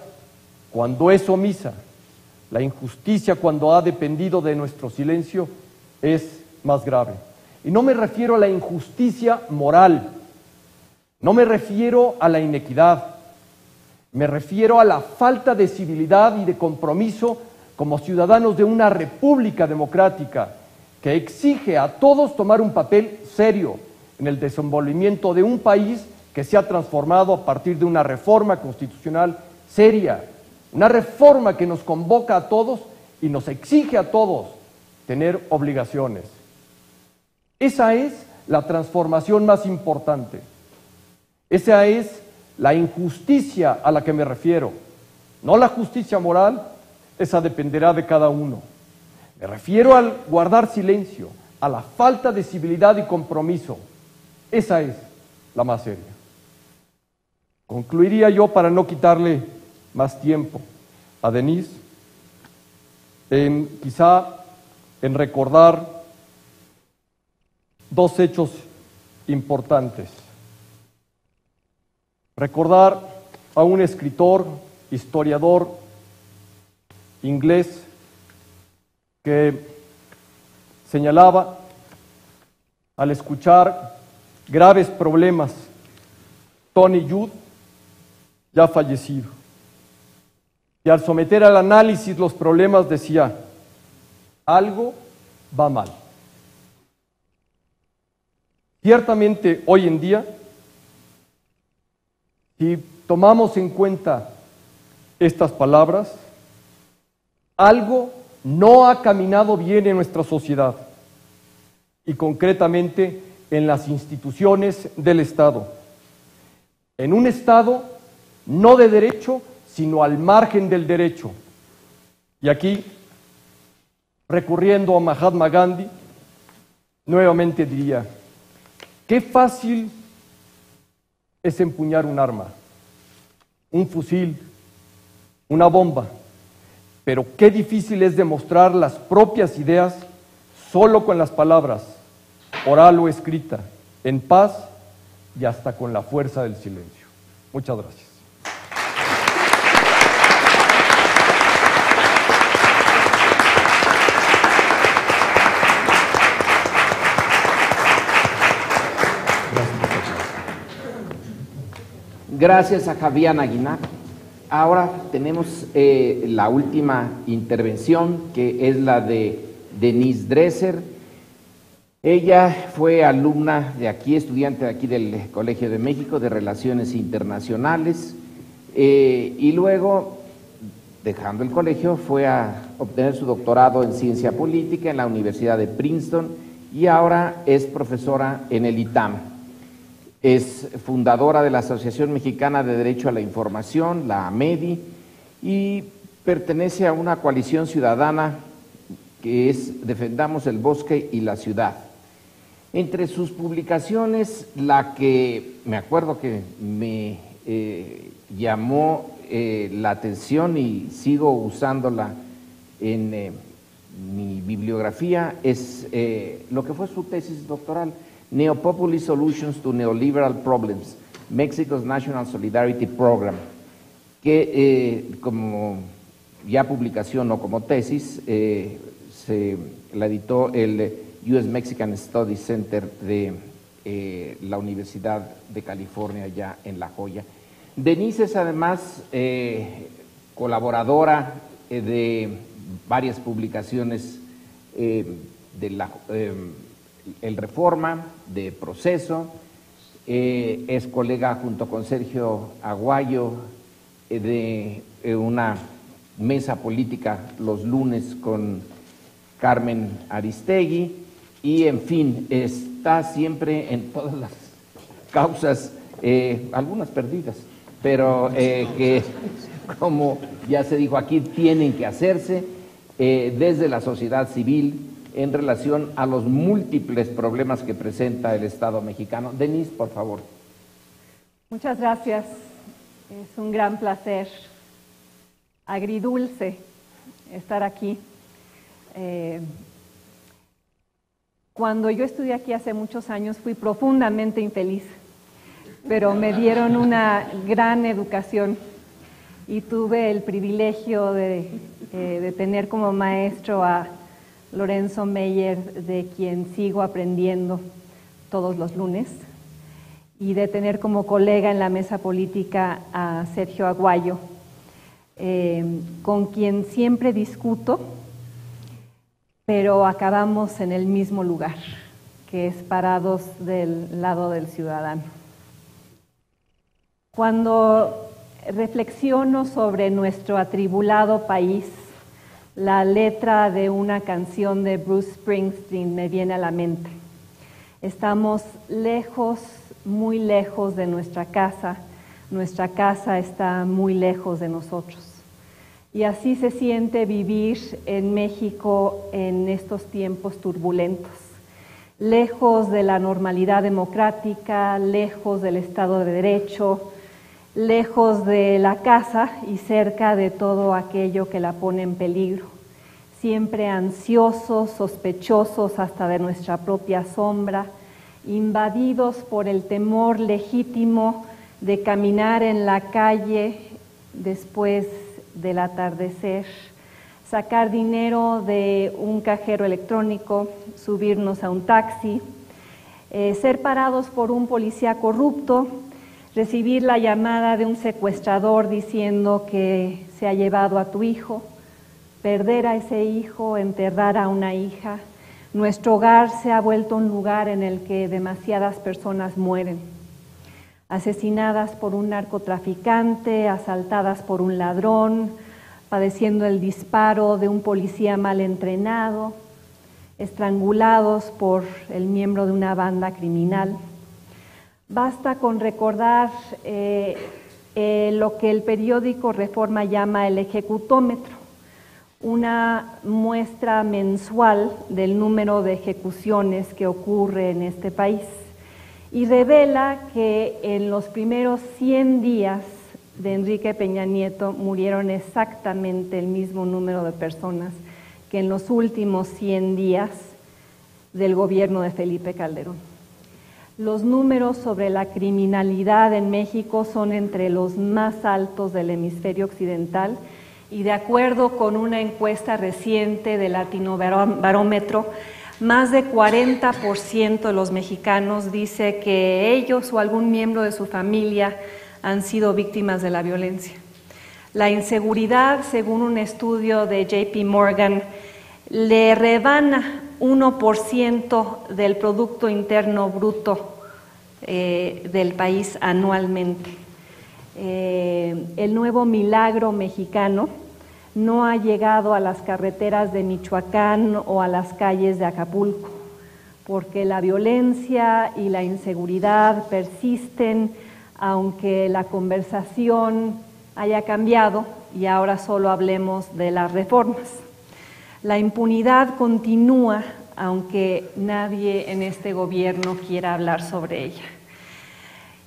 cuando es omisa, la injusticia cuando ha dependido de nuestro silencio, es más grave. Y no me refiero a la injusticia moral, no me refiero a la inequidad, me refiero a la falta de civilidad y de compromiso como ciudadanos de una república democrática que exige a todos tomar un papel serio en el desenvolvimiento de un país que se ha transformado a partir de una reforma constitucional seria, una reforma que nos convoca a todos y nos exige a todos tener obligaciones. Esa es la transformación más importante. Esa es la injusticia a la que me refiero. No la justicia moral, esa dependerá de cada uno. Me refiero al guardar silencio, a la falta de civilidad y compromiso. Esa es la más seria. Concluiría yo, para no quitarle más tiempo a Denise, quizá en recordar dos hechos importantes. Recordar a un escritor, historiador inglés que señalaba, al escuchar graves problemas, Tony Judd, ya fallecido, y al someter al análisis los problemas decía, algo va mal. Ciertamente hoy en día, si tomamos en cuenta estas palabras, algo no ha caminado bien en nuestra sociedad y concretamente en las instituciones del Estado. En un Estado no de derecho, sino al margen del derecho. Y aquí, recurriendo a Mahatma Gandhi, nuevamente diría, qué fácil es empuñar un arma, un fusil, una bomba, pero qué difícil es demostrar las propias ideas solo con las palabras, oral o escrita, en paz y hasta con la fuerza del silencio. Muchas gracias. Gracias a Javier Aguinar. Ahora tenemos la última intervención, que es la de Denise Dresser. Ella fue alumna de aquí, estudiante de aquí del Colegio de México de Relaciones Internacionales, y luego, dejando el colegio, fue a obtener su doctorado en Ciencia Política en la Universidad de Princeton y ahora es profesora en el ITAM. Es fundadora de la Asociación Mexicana de Derecho a la Información, la AMEDI, y pertenece a una coalición ciudadana que es Defendamos el Bosque y la Ciudad. Entre sus publicaciones, la que me acuerdo que me llamó la atención y sigo usándola en mi bibliografía, es lo que fue su tesis doctoral, Neopopulist Solutions to Neoliberal Problems, Mexico's National Solidarity Program, que como ya publicación o como tesis, se la editó el US Mexican Studies Center de la Universidad de California, allá en La Joya. Denise es además colaboradora de varias publicaciones de la El Reforma, de Proceso, es colega junto con Sergio Aguayo de una mesa política los lunes con Carmen Aristegui y, en fin, está siempre en todas las causas, algunas perdidas, pero que, como ya se dijo aquí, tienen que hacerse desde la sociedad civil en relación a los múltiples problemas que presenta el Estado mexicano. Denise, por favor. Muchas gracias. Es un gran placer, agridulce, estar aquí. Cuando yo estudié aquí hace muchos años fui profundamente infeliz, pero me dieron una gran educación y tuve el privilegio de tener como maestro a Lorenzo Meyer, de quien sigo aprendiendo todos los lunes, y de tener como colega en la mesa política a Sergio Aguayo, con quien siempre discuto, pero acabamos en el mismo lugar, que es parados del lado del ciudadano. Cuando reflexiono sobre nuestro atribulado país, la letra de una canción de Bruce Springsteen me viene a la mente. Estamos lejos, muy lejos de nuestra casa está muy lejos de nosotros. Y así se siente vivir en México en estos tiempos turbulentos, lejos de la normalidad democrática, lejos del Estado de Derecho, lejos de la casa y cerca de todo aquello que la pone en peligro, siempre ansiosos, sospechosos hasta de nuestra propia sombra, invadidos por el temor legítimo de caminar en la calle después del atardecer, sacar dinero de un cajero electrónico, subirnos a un taxi, ser parados por un policía corrupto, recibir la llamada de un secuestrador diciendo que se ha llevado a tu hijo, perder a ese hijo, enterrar a una hija. Nuestro hogar se ha vuelto un lugar en el que demasiadas personas mueren, asesinadas por un narcotraficante, asaltadas por un ladrón, padeciendo el disparo de un policía mal entrenado, estrangulados por el miembro de una banda criminal. Basta con recordar lo que el periódico Reforma llama el ejecutómetro, una muestra mensual del número de ejecuciones que ocurre en este país, y revela que en los primeros 100 días de Enrique Peña Nieto murieron exactamente el mismo número de personas que en los últimos 100 días del gobierno de Felipe Calderón. Los números sobre la criminalidad en México son entre los más altos del hemisferio occidental y, de acuerdo con una encuesta reciente de Latinobarómetro, más de 40% de los mexicanos dice que ellos o algún miembro de su familia han sido víctimas de la violencia. La inseguridad, según un estudio de JP Morgan, le rebana 1% del Producto Interno Bruto del país anualmente. El nuevo milagro mexicano no ha llegado a las carreteras de Michoacán o a las calles de Acapulco, porque la violencia y la inseguridad persisten, aunque la conversación haya cambiado y ahora solo hablemos de las reformas. La impunidad continúa, aunque nadie en este gobierno quiera hablar sobre ella.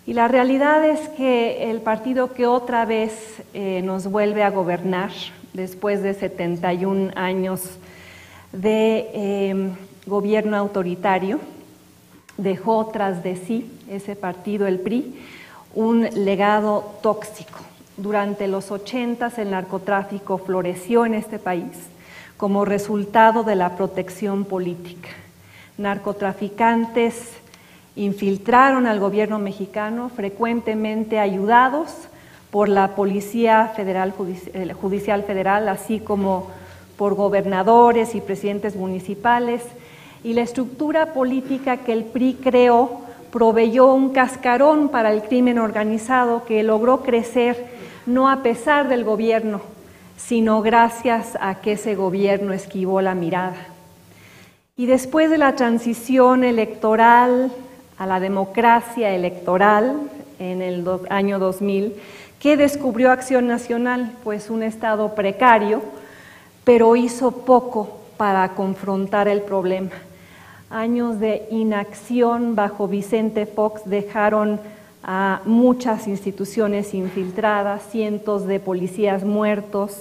Y la realidad es que el partido que otra vez nos vuelve a gobernar, después de 71 años de gobierno autoritario, dejó tras de sí, ese partido, el PRI, un legado tóxico. Durante los 80s el narcotráfico floreció en este país como resultado de la protección política. Narcotraficantes infiltraron al gobierno mexicano, frecuentemente ayudados por la Policía Federal, Judicial Federal, así como por gobernadores y presidentes municipales, y la estructura política que el PRI creó proveyó un cascarón para el crimen organizado que logró crecer no a pesar del gobierno, sino gracias a que ese gobierno esquivó la mirada. Y después de la transición electoral a la democracia electoral en el año 2000, ¿qué descubrió Acción Nacional? Pues un Estado precario, pero hizo poco para confrontar el problema. Años de inacción bajo Vicente Fox dejaron a muchas instituciones infiltradas, cientos de policías muertos,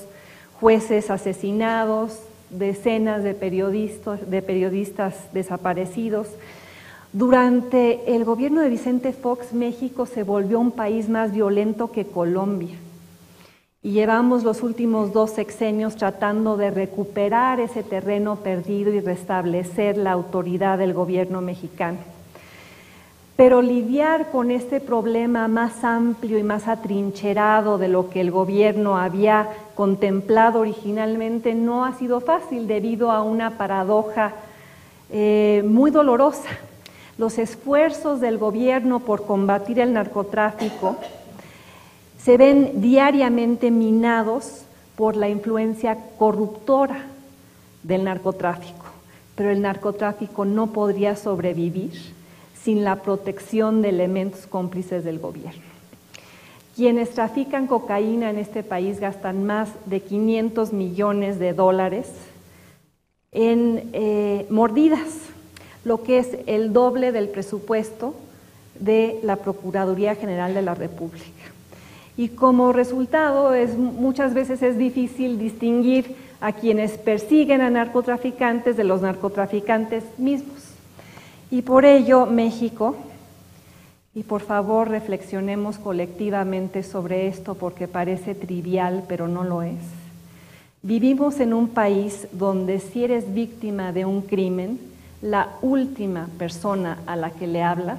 jueces asesinados, decenas de periodistas desaparecidos. Durante el gobierno de Vicente Fox, México se volvió un país más violento que Colombia. Y llevamos los últimos 2 sexenios tratando de recuperar ese terreno perdido y restablecer la autoridad del gobierno mexicano. Pero lidiar con este problema más amplio y más atrincherado de lo que el gobierno había contemplado originalmente no ha sido fácil debido a una paradoja muy dolorosa. Los esfuerzos del gobierno por combatir el narcotráfico se ven diariamente minados por la influencia corruptora del narcotráfico, pero el narcotráfico no podría sobrevivir sin la protección de elementos cómplices del gobierno. Quienes trafican cocaína en este país gastan más de $500 millones en mordidas, lo que es el doble del presupuesto de la Procuraduría General de la República. Y como resultado, muchas veces es difícil distinguir a quienes persiguen a narcotraficantes de los narcotraficantes mismos. Y por ello, México, y por favor reflexionemos colectivamente sobre esto porque parece trivial, pero no lo es. Vivimos en un país donde si eres víctima de un crimen, la última persona a la que le hablas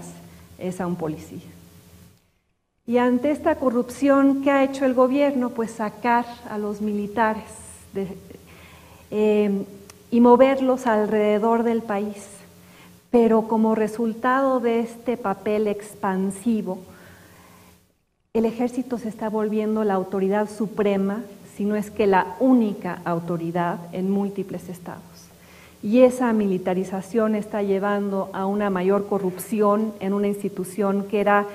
es a un policía. Y ante esta corrupción, ¿qué ha hecho el gobierno? Pues sacar a los militares y moverlos alrededor del país. Pero como resultado de este papel expansivo, el ejército se está volviendo la autoridad suprema, si no es que la única autoridad en múltiples estados. Y esa militarización está llevando a una mayor corrupción en una institución que era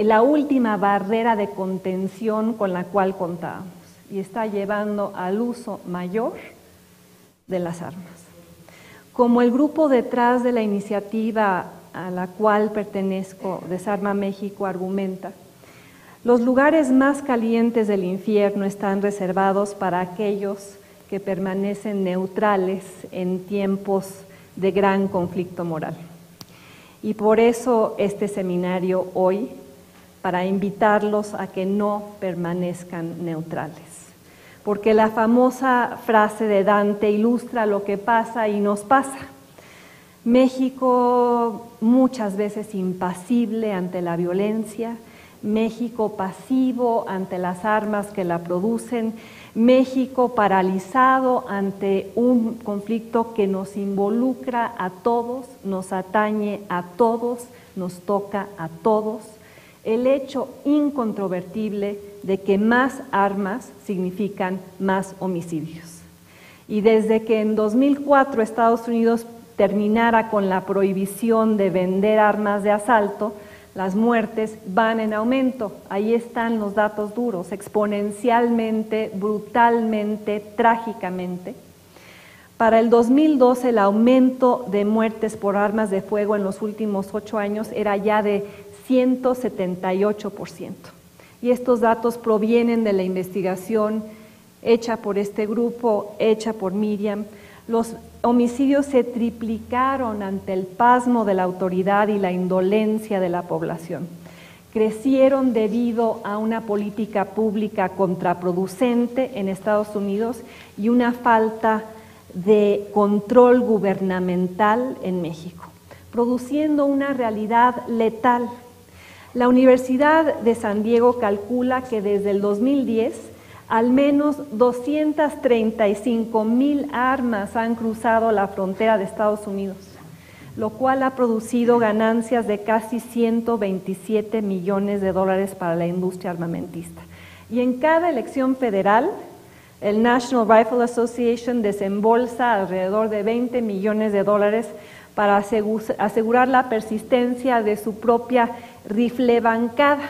la última barrera de contención con la cual contábamos, y está llevando al uso mayor de las armas. Como el grupo detrás de la iniciativa a la cual pertenezco, Desarma México, argumenta, los lugares más calientes del infierno están reservados para aquellos que permanecen neutrales en tiempos de gran conflicto moral. Y por eso este seminario hoy, para invitarlos a que no permanezcan neutrales. Porque la famosa frase de Dante ilustra lo que pasa y nos pasa. México muchas veces impasible ante la violencia, México pasivo ante las armas que la producen, México paralizado ante un conflicto que nos involucra a todos, nos atañe a todos, nos toca a todos. El hecho incontrovertible de que más armas significan más homicidios. Y desde que en 2004 Estados Unidos terminara con la prohibición de vender armas de asalto, las muertes van en aumento. Ahí están los datos duros, exponencialmente, brutalmente, trágicamente. Para el 2012 el aumento de muertes por armas de fuego en los últimos 8 años era ya de 178%. Y estos datos provienen de la investigación hecha por este grupo, hecha por Miriam. Los homicidios se triplicaron ante el pasmo de la autoridad y la indolencia de la población. Crecieron debido a una política pública contraproducente en Estados Unidos y una falta de control gubernamental en México, produciendo una realidad letal. La Universidad de San Diego calcula que desde el 2010 al menos 235,000 armas han cruzado la frontera de Estados Unidos. lo cual ha producido ganancias de casi 127 millones de dólares para la industria armamentista. Y en cada elección federal, el National Rifle Association desembolsa alrededor de 20 millones de dólares para asegurar la persistencia de su propia rifle bancada.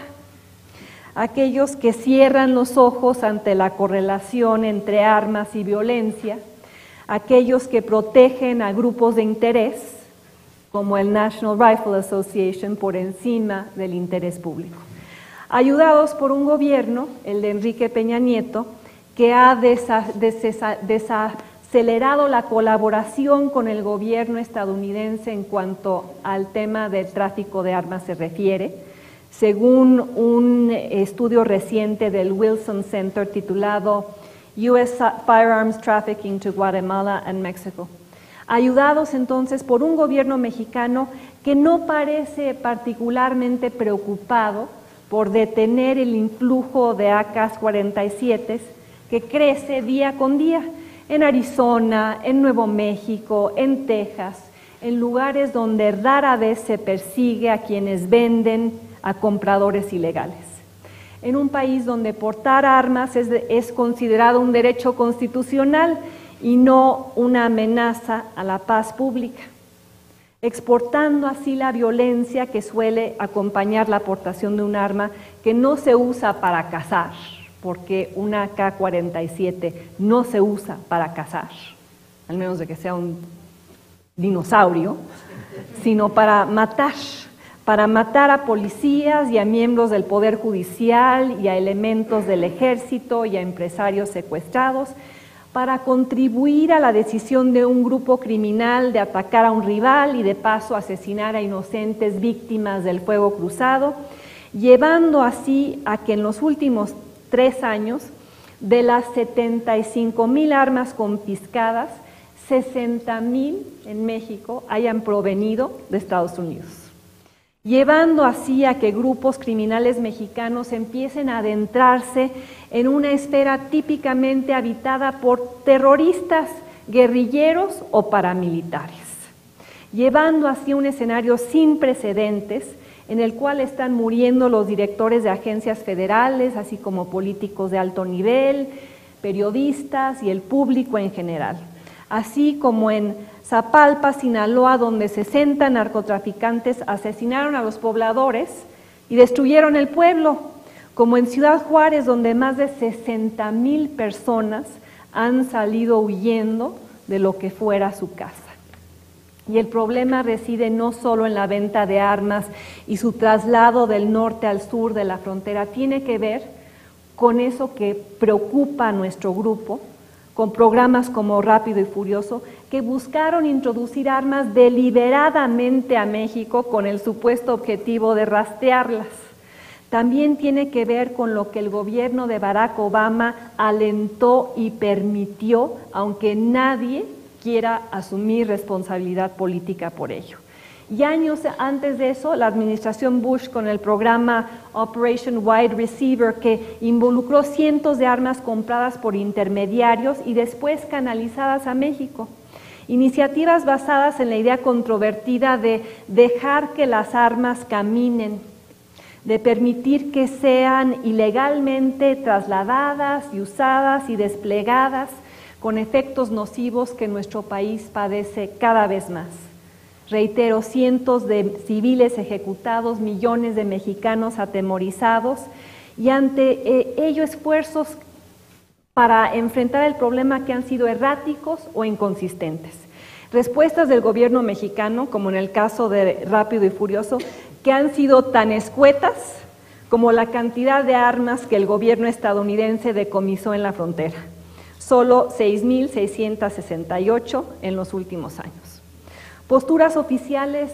Aquellos que cierran los ojos ante la correlación entre armas y violencia, aquellos que protegen a grupos de interés, como el National Rifle Association, por encima del interés público. Ayudados por un gobierno, el de Enrique Peña Nieto, que ha desacelerado la colaboración con el gobierno estadounidense en cuanto al tema del tráfico de armas se refiere, según un estudio reciente del Wilson Center titulado U.S. Firearms Trafficking to Guatemala and Mexico. Ayudados entonces por un gobierno mexicano que no parece particularmente preocupado por detener el influjo de AK-47 que crece día con día en Arizona, en Nuevo México, en Texas, en lugares donde rara vez se persigue a quienes venden a compradores ilegales. En un país donde portar armas es considerado un derecho constitucional y no una amenaza a la paz pública, exportando así la violencia que suele acompañar la aportación de un arma que no se usa para cazar, porque una AK-47 no se usa para cazar, al menos de que sea un dinosaurio, sino para matar a policías y a miembros del Poder Judicial y a elementos del Ejército y a empresarios secuestrados, para contribuir a la decisión de un grupo criminal de atacar a un rival y de paso asesinar a inocentes víctimas del fuego cruzado, llevando así a que en los últimos 3 años, de las 75,000 armas confiscadas, 60,000 en México hayan provenido de Estados Unidos, llevando así a que grupos criminales mexicanos empiecen a adentrarse en una esfera típicamente habitada por terroristas, guerrilleros o paramilitares, llevando así un escenario sin precedentes en el cual están muriendo los directores de agencias federales, así como políticos de alto nivel, periodistas y el público en general, así como en Zapalpa, Sinaloa, donde 60 narcotraficantes asesinaron a los pobladores y destruyeron el pueblo, como en Ciudad Juárez, donde más de 60,000 personas han salido huyendo de lo que fuera su casa. Y el problema reside no solo en la venta de armas y su traslado del norte al sur de la frontera, tiene que ver con eso que preocupa a nuestro grupo, con programas como Rápido y Furioso, que buscaron introducir armas deliberadamente a México con el supuesto objetivo de rastrearlas. También tiene que ver con lo que el gobierno de Barack Obama alentó y permitió, aunque nadie quiera asumir responsabilidad política por ello. Y años antes de eso, la administración Bush con el programa Operation Wide Receiver, que involucró cientos de armas compradas por intermediarios y después canalizadas a México. Iniciativas basadas en la idea controvertida de dejar que las armas caminen, de permitir que sean ilegalmente trasladadas y usadas y desplegadas con efectos nocivos que nuestro país padece cada vez más. Reitero, cientos de civiles ejecutados, millones de mexicanos atemorizados y ante ello esfuerzos para enfrentar el problema que han sido erráticos o inconsistentes. Respuestas del gobierno mexicano, como en el caso de Rápido y Furioso, que han sido tan escuetas como la cantidad de armas que el gobierno estadounidense decomisó en la frontera. Solo 6,668 en los últimos años. Posturas oficiales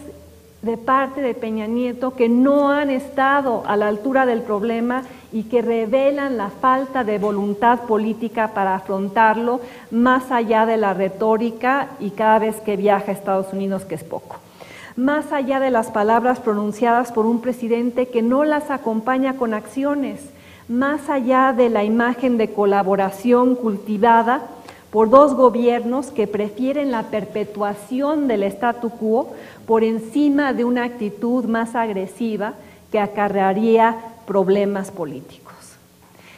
de parte de Peña Nieto que no han estado a la altura del problema y que revelan la falta de voluntad política para afrontarlo más allá de la retórica y cada vez que viaja a Estados Unidos, que es poco. Más allá de las palabras pronunciadas por un presidente que no las acompaña con acciones, más allá de la imagen de colaboración cultivada por dos gobiernos que prefieren la perpetuación del statu quo por encima de una actitud más agresiva que acarrearía problemas políticos.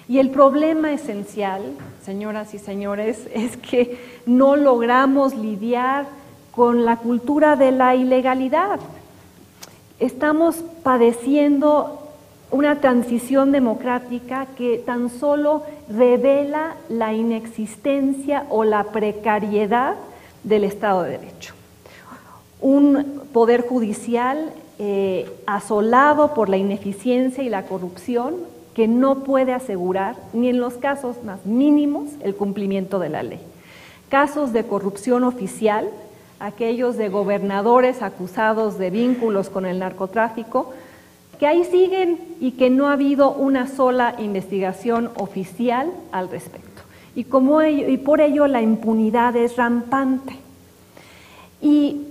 Y el problema esencial, señoras y señores, es que no logramos lidiar con la cultura de la ilegalidad. Estamos padeciendo una transición democrática que tan solo revela la inexistencia o la precariedad del Estado de Derecho. Un poder judicial asolado por la ineficiencia y la corrupción que no puede asegurar, ni en los casos más mínimos, el cumplimiento de la ley. Casos de corrupción oficial, aquellos de gobernadores acusados de vínculos con el narcotráfico, que ahí siguen y que no ha habido una sola investigación oficial al respecto. Y por ello la impunidad es rampante. Y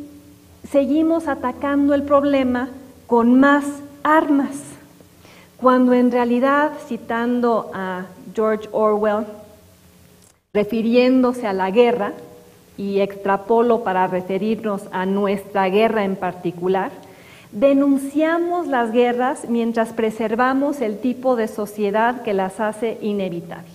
seguimos atacando el problema con más armas, cuando en realidad, citando a George Orwell, refiriéndose a la guerra, y extrapolo para referirnos a nuestra guerra en particular, denunciamos las guerras mientras preservamos el tipo de sociedad que las hace inevitables.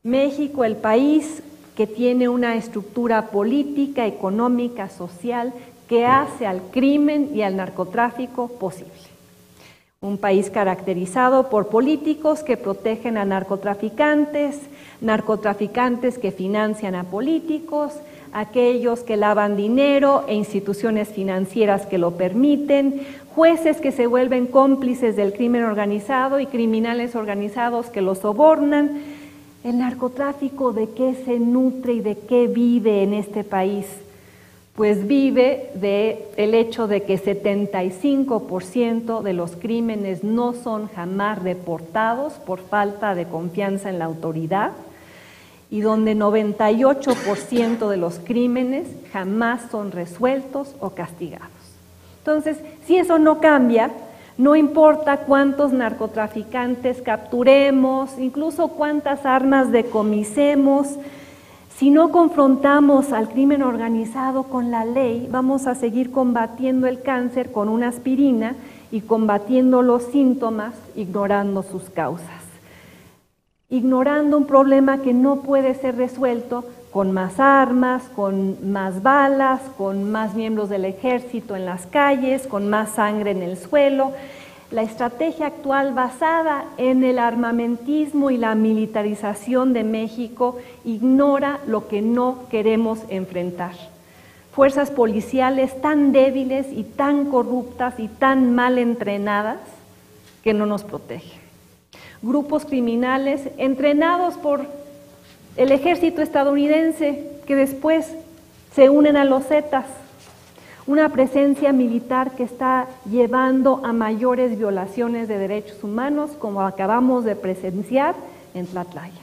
México, el país que tiene una estructura política, económica, social, que hace al crimen y al narcotráfico posible. Un país caracterizado por políticos que protegen a narcotraficantes, narcotraficantes que financian a políticos, aquellos que lavan dinero e instituciones financieras que lo permiten, jueces que se vuelven cómplices del crimen organizado y criminales organizados que lo sobornan. ¿El narcotráfico de qué se nutre y de qué vive en este país? Pues vive del hecho de que 75% de los crímenes no son jamás reportados por falta de confianza en la autoridad y donde 98% de los crímenes jamás son resueltos o castigados. Entonces, si eso no cambia, no importa cuántos narcotraficantes capturemos, incluso cuántas armas decomisemos, si no confrontamos al crimen organizado con la ley, vamos a seguir combatiendo el cáncer con una aspirina y combatiendo los síntomas, ignorando sus causas. Ignorando un problema que no puede ser resuelto con más armas, con más balas, con más miembros del ejército en las calles, con más sangre en el suelo. La estrategia actual basada en el armamentismo y la militarización de México ignora lo que no queremos enfrentar. Fuerzas policiales tan débiles y tan corruptas y tan mal entrenadas que no nos protegen. Grupos criminales entrenados por el ejército estadounidense que después se unen a los Zetas. Una presencia militar que está llevando a mayores violaciones de derechos humanos, como acabamos de presenciar en Tlatlaya.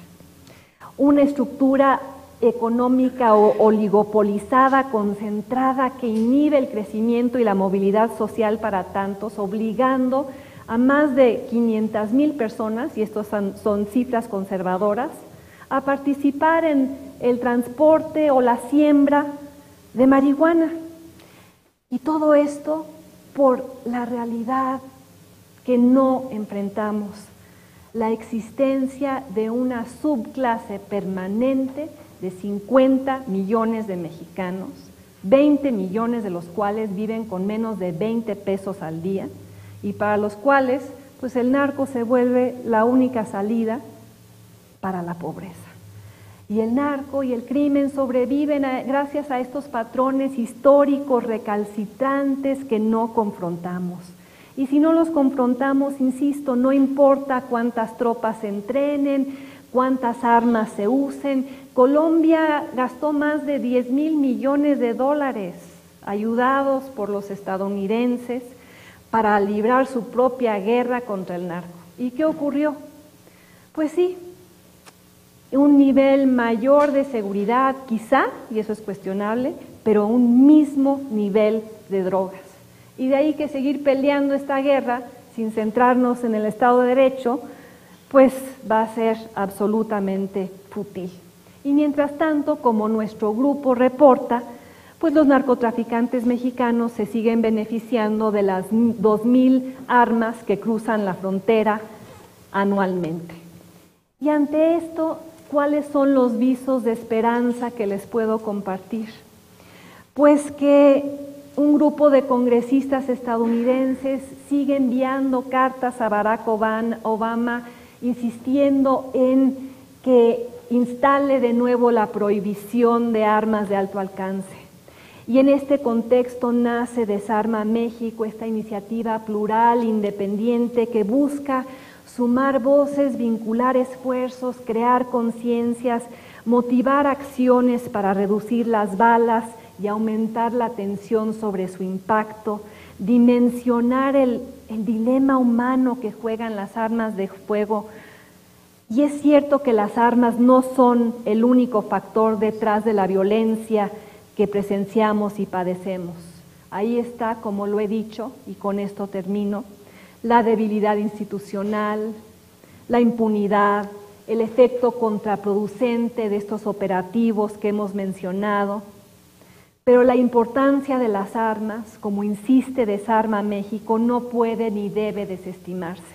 Una estructura económica oligopolizada, concentrada, que inhibe el crecimiento y la movilidad social para tantos, obligando a más de 500,000 personas, y estos son cifras conservadoras, a participar en el transporte o la siembra de marihuana. Y todo esto por la realidad que no enfrentamos, la existencia de una subclase permanente de 50 millones de mexicanos, 20 millones de los cuales viven con menos de 20 pesos al día y para los cuales pues el narco se vuelve la única salida para la pobreza. Y el narco y el crimen sobreviven gracias a estos patrones históricos recalcitrantes que no confrontamos. Y si no los confrontamos, insisto, no importa cuántas tropas se entrenen, cuántas armas se usen. Colombia gastó más de 10,000 millones de dólares, ayudados por los estadounidenses, para librar su propia guerra contra el narco. ¿Y qué ocurrió? Pues sí, un nivel mayor de seguridad quizá, y eso es cuestionable, pero un mismo nivel de drogas. Y de ahí que seguir peleando esta guerra sin centrarnos en el Estado de Derecho, pues va a ser absolutamente fútil. Y mientras tanto, como nuestro grupo reporta, pues los narcotraficantes mexicanos se siguen beneficiando de las 2,000 armas que cruzan la frontera anualmente. Y ante esto, ¿cuáles son los visos de esperanza que les puedo compartir? Pues que un grupo de congresistas estadounidenses sigue enviando cartas a Barack Obama insistiendo en que instale de nuevo la prohibición de armas de alto alcance. Y en este contexto nace Desarma México, esta iniciativa plural, independiente, que busca sumar voces, vincular esfuerzos, crear conciencias, motivar acciones para reducir las balas y aumentar la atención sobre su impacto, dimensionar el dilema humano que juegan las armas de fuego. Y es cierto que las armas no son el único factor detrás de la violencia que presenciamos y padecemos. Ahí está, como lo he dicho, y con esto termino, la debilidad institucional, la impunidad, el efecto contraproducente de estos operativos que hemos mencionado, pero la importancia de las armas, como insiste Desarma México, no puede ni debe desestimarse.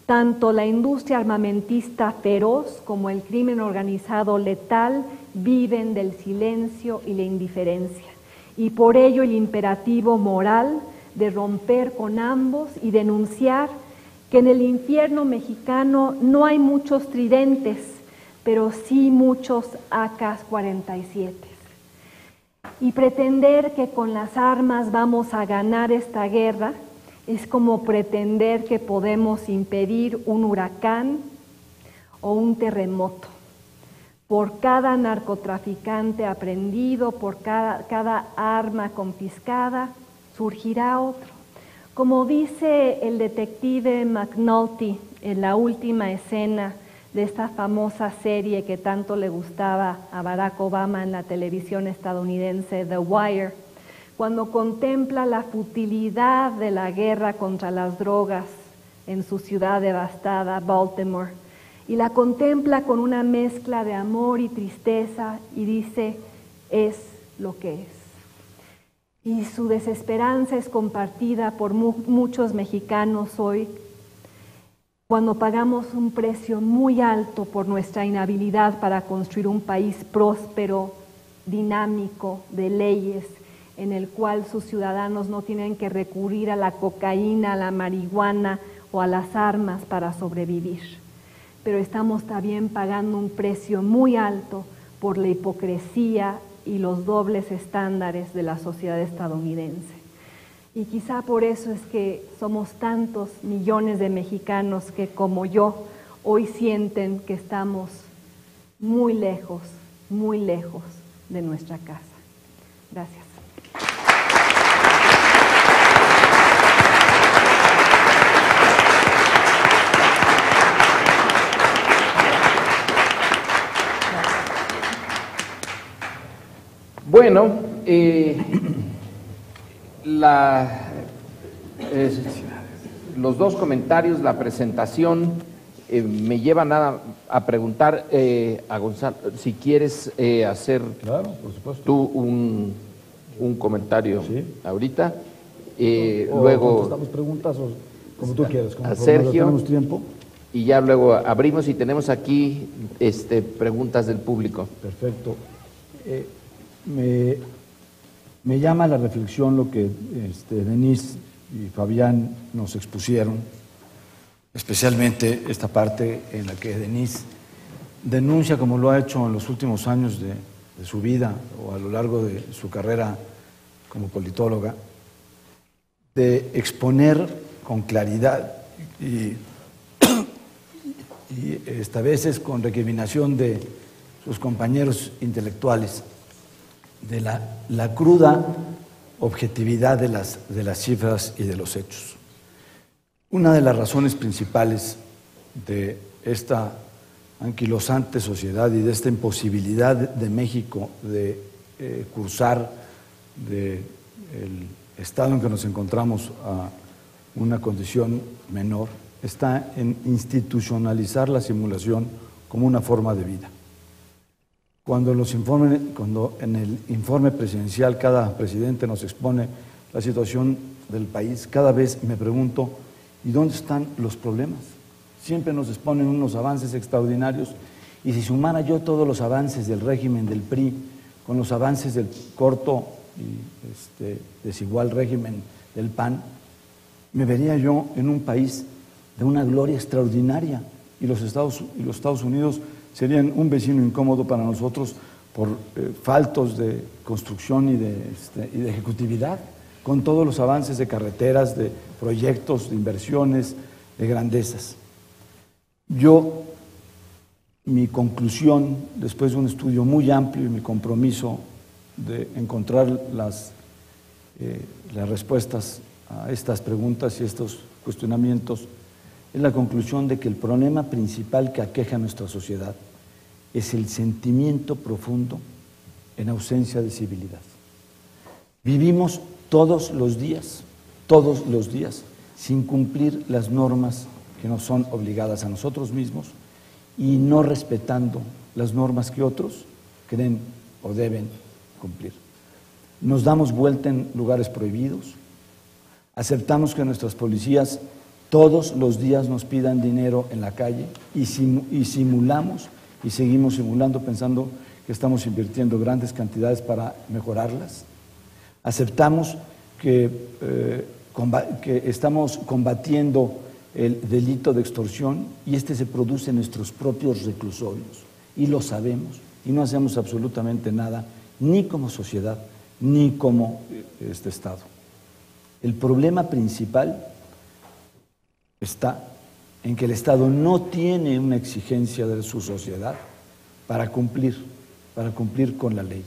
Tanto la industria armamentista feroz como el crimen organizado letal viven del silencio y la indiferencia, y por ello el imperativo moral de romper con ambos y denunciar que en el infierno mexicano no hay muchos tridentes, pero sí muchos AK-47. Y pretender que con las armas vamos a ganar esta guerra es como pretender que podemos impedir un huracán o un terremoto. Por cada narcotraficante aprehendido, por cada arma confiscada, surgirá otro. Como dice el detective McNulty en la última escena de esta famosa serie que tanto le gustaba a Barack Obama en la televisión estadounidense, The Wire, cuando contempla la futilidad de la guerra contra las drogas en su ciudad devastada, Baltimore, y la contempla con una mezcla de amor y tristeza y dice, es lo que es. Y su desesperanza es compartida por muchos mexicanos hoy, cuando pagamos un precio muy alto por nuestra inhabilidad para construir un país próspero, dinámico, de leyes, en el cual sus ciudadanos no tienen que recurrir a la cocaína, a la marihuana o a las armas para sobrevivir. Pero estamos también pagando un precio muy alto por la hipocresía y los dobles estándares de la sociedad estadounidense. Y quizá por eso es que somos tantos millones de mexicanos que, como yo, hoy sienten que estamos muy lejos de nuestra casa. Gracias. Bueno, los dos comentarios, la presentación, me llevan a preguntar a Gonzalo, si quieres hacer Claro, por supuesto. tú un comentario ahorita. O luego contestamos preguntas o como tú quieras. a Sergio. Tenemos tiempo. Y ya luego abrimos y tenemos aquí preguntas del público. Perfecto. Me llama a la reflexión lo que Denise y Fabián nos expusieron, especialmente esta parte en la que Denise denuncia, como lo ha hecho en los últimos años de su vida o a lo largo de su carrera como politóloga, de exponer con claridad y a veces con recriminación de sus compañeros intelectuales, de la cruda objetividad de las cifras y de los hechos. Una de las razones principales de esta anquilosante sociedad y de esta imposibilidad de México de cursar del estado en que nos encontramos a una condición menor está en institucionalizar la simulación como una forma de vida. cuando en el informe presidencial cada presidente nos expone la situación del país, cada vez me pregunto, ¿y dónde están los problemas? Siempre nos exponen unos avances extraordinarios, y si sumara yo todos los avances del régimen del PRI con los avances del corto y desigual régimen del PAN, me vería yo en un país de una gloria extraordinaria, y los Estados Unidos serían un vecino incómodo para nosotros por faltos de construcción y de ejecutividad, con todos los avances de carreteras, de proyectos, de inversiones, de grandezas. Mi conclusión, después de un estudio muy amplio y mi compromiso de encontrar las respuestas a estas preguntas y estos cuestionamientos, es la conclusión de que el problema principal que aqueja a nuestra sociedad es el sentimiento profundo en ausencia de civilidad. Vivimos todos los días, sin cumplir las normas que nos son obligadas a nosotros mismos y no respetando las normas que otros creen o deben cumplir. Nos damos vuelta en lugares prohibidos, aceptamos que nuestras policías todos los días nos pidan dinero en la calle y simulamos y seguimos simulando pensando que estamos invirtiendo grandes cantidades para mejorarlas. Aceptamos que estamos combatiendo el delito de extorsión y se produce en nuestros propios reclusorios y lo sabemos y no hacemos absolutamente nada, ni como sociedad ni como Estado. El problema principal está en que el Estado no tiene una exigencia de su sociedad para cumplir con la ley,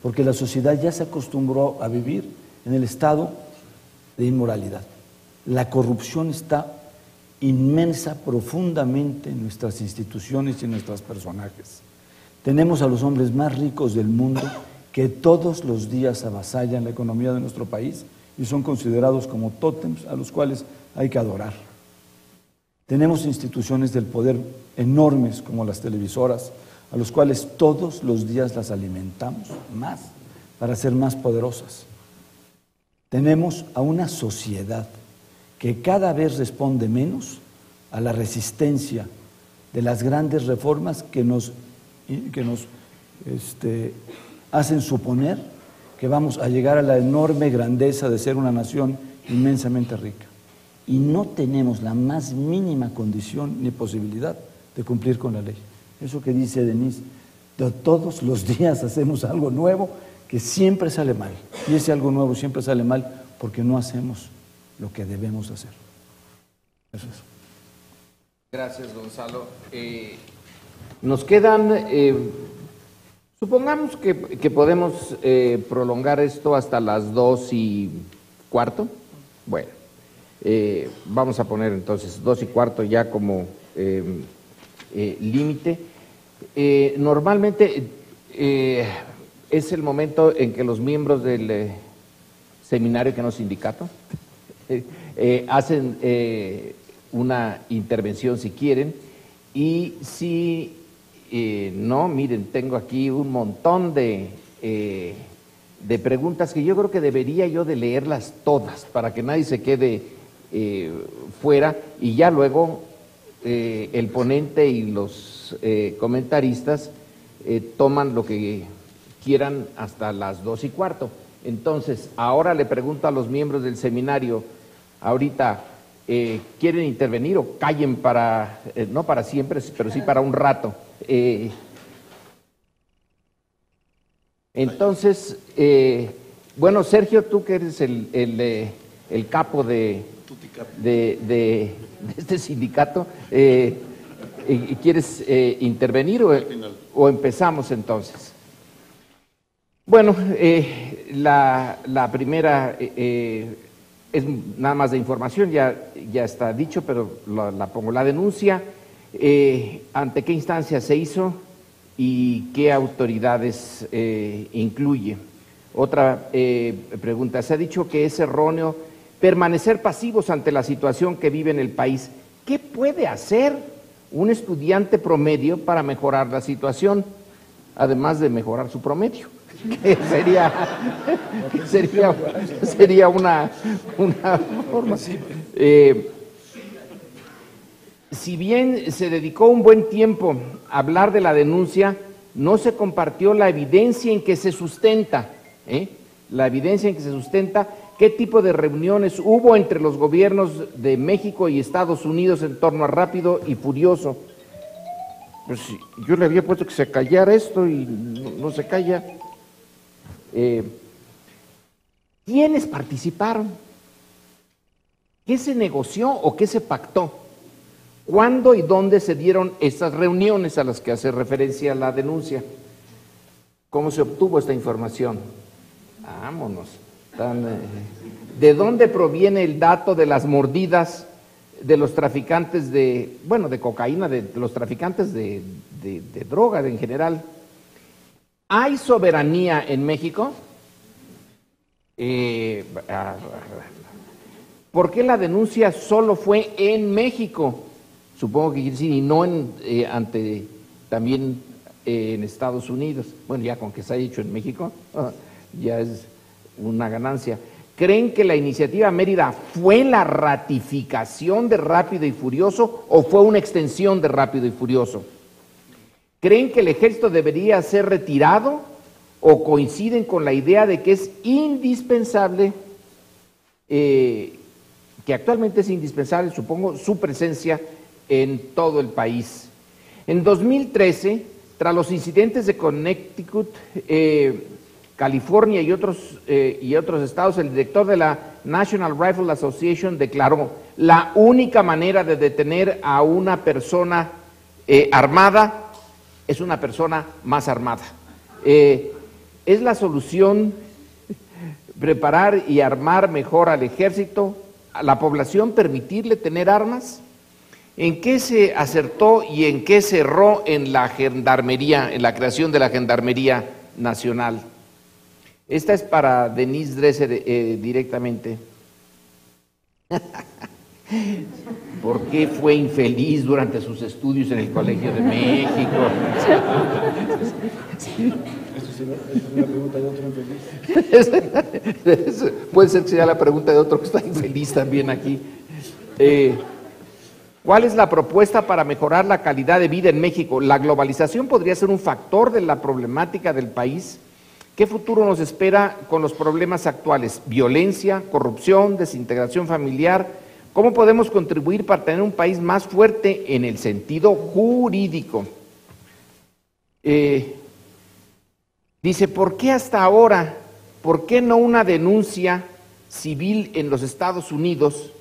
porque la sociedad ya se acostumbró a vivir en el estado de inmoralidad. La corrupción está inmensa profundamente en nuestras instituciones y en nuestros personajes. Tenemos a los hombres más ricos del mundo que todos los días avasallan la economía de nuestro país y son considerados como tótems a los cuales hay que adorar. Tenemos instituciones del poder enormes como las televisoras, a los cuales todos los días las alimentamos más para ser más poderosas. Tenemos a una sociedad que cada vez responde menos a la resistencia de las grandes reformas que nos hacen suponer que vamos a llegar a la enorme grandeza de ser una nación inmensamente rica. Y no tenemos la más mínima condición ni posibilidad de cumplir con la ley. Eso que dice Denise, todos los días hacemos algo nuevo que siempre sale mal. Y ese algo nuevo siempre sale mal porque no hacemos lo que debemos hacer. Eso es. Gracias, Gonzalo. Nos quedan, supongamos que podemos prolongar esto hasta las 2:15. Bueno, vamos a poner entonces 2:15 ya como límite. Normalmente es el momento en que los miembros del seminario, que no es sindicato, hacen una intervención si quieren, y si no, miren, tengo aquí un montón de preguntas que yo creo que debería yo de leerlas todas para que nadie se quede fuera, y ya luego el ponente y los comentaristas toman lo que quieran hasta las 2:15. Entonces, ahora le pregunto a los miembros del seminario, ahorita, ¿quieren intervenir o callen para, no para siempre, pero sí para un rato? Entonces, bueno, Sergio, tú que eres el capo de este sindicato, ¿quieres intervenir o empezamos entonces? Bueno, la primera es nada más de información, ya está dicho, pero la pongo. La denuncia, ¿ante qué instancia se hizo y qué autoridades incluye? Otra pregunta, se ha dicho que es erróneo permanecer pasivos ante la situación que vive en el país. ¿Qué puede hacer un estudiante promedio para mejorar la situación? además de mejorar su promedio, que sería una forma. Si bien se dedicó un buen tiempo a hablar de la denuncia, no se compartió la evidencia en que se sustenta, qué tipo de reuniones hubo entre los gobiernos de México y Estados Unidos en torno a Rápido y Furioso. Pues yo le había puesto que se callara esto y no se calla. ¿Quiénes participaron? ¿Qué se negoció o qué se pactó? ¿Cuándo y dónde se dieron estas reuniones a las que hace referencia la denuncia? ¿Cómo se obtuvo esta información? Vámonos. ¿De dónde proviene el dato de las mordidas de los traficantes de cocaína, de los traficantes de droga en general? ¿Hay soberanía en México? ¿Por qué la denuncia solo fue en México? Supongo que quiere decir, y no también en Estados Unidos. Bueno, ya con que se haya hecho en México, ya es una ganancia. ¿Creen que la iniciativa Mérida fue la ratificación de Rápido y Furioso o fue una extensión de Rápido y Furioso? ¿Creen que el ejército debería ser retirado o coinciden con la idea de que es indispensable, que actualmente es indispensable, supongo, su presencia en todo el país? En 2013, tras los incidentes de Connecticut, California y otros estados, el director de la National Rifle Association declaró: la única manera de detener a una persona armada es una persona más armada. ¿Es la solución preparar y armar mejor al ejército, a la población, permitirle tener armas? ¿En qué se acertó y en qué se erró en la gendarmería, en la creación de la Gendarmería Nacional? Esta es para Denise Dresser directamente. ¿Por qué fue infeliz durante sus estudios en el Colegio de México? ¿Es una pregunta de otro infeliz? Puede ser que sea la pregunta de otro que está infeliz también aquí. ¿Cuál es la propuesta para mejorar la calidad de vida en México? ¿La globalización podría ser un factor de la problemática del país? ¿Qué futuro nos espera con los problemas actuales? Violencia, corrupción, desintegración familiar. ¿Cómo podemos contribuir para tener un país más fuerte en el sentido jurídico? Dice, ¿por qué hasta ahora? ¿Por qué no una denuncia civil en los Estados Unidos?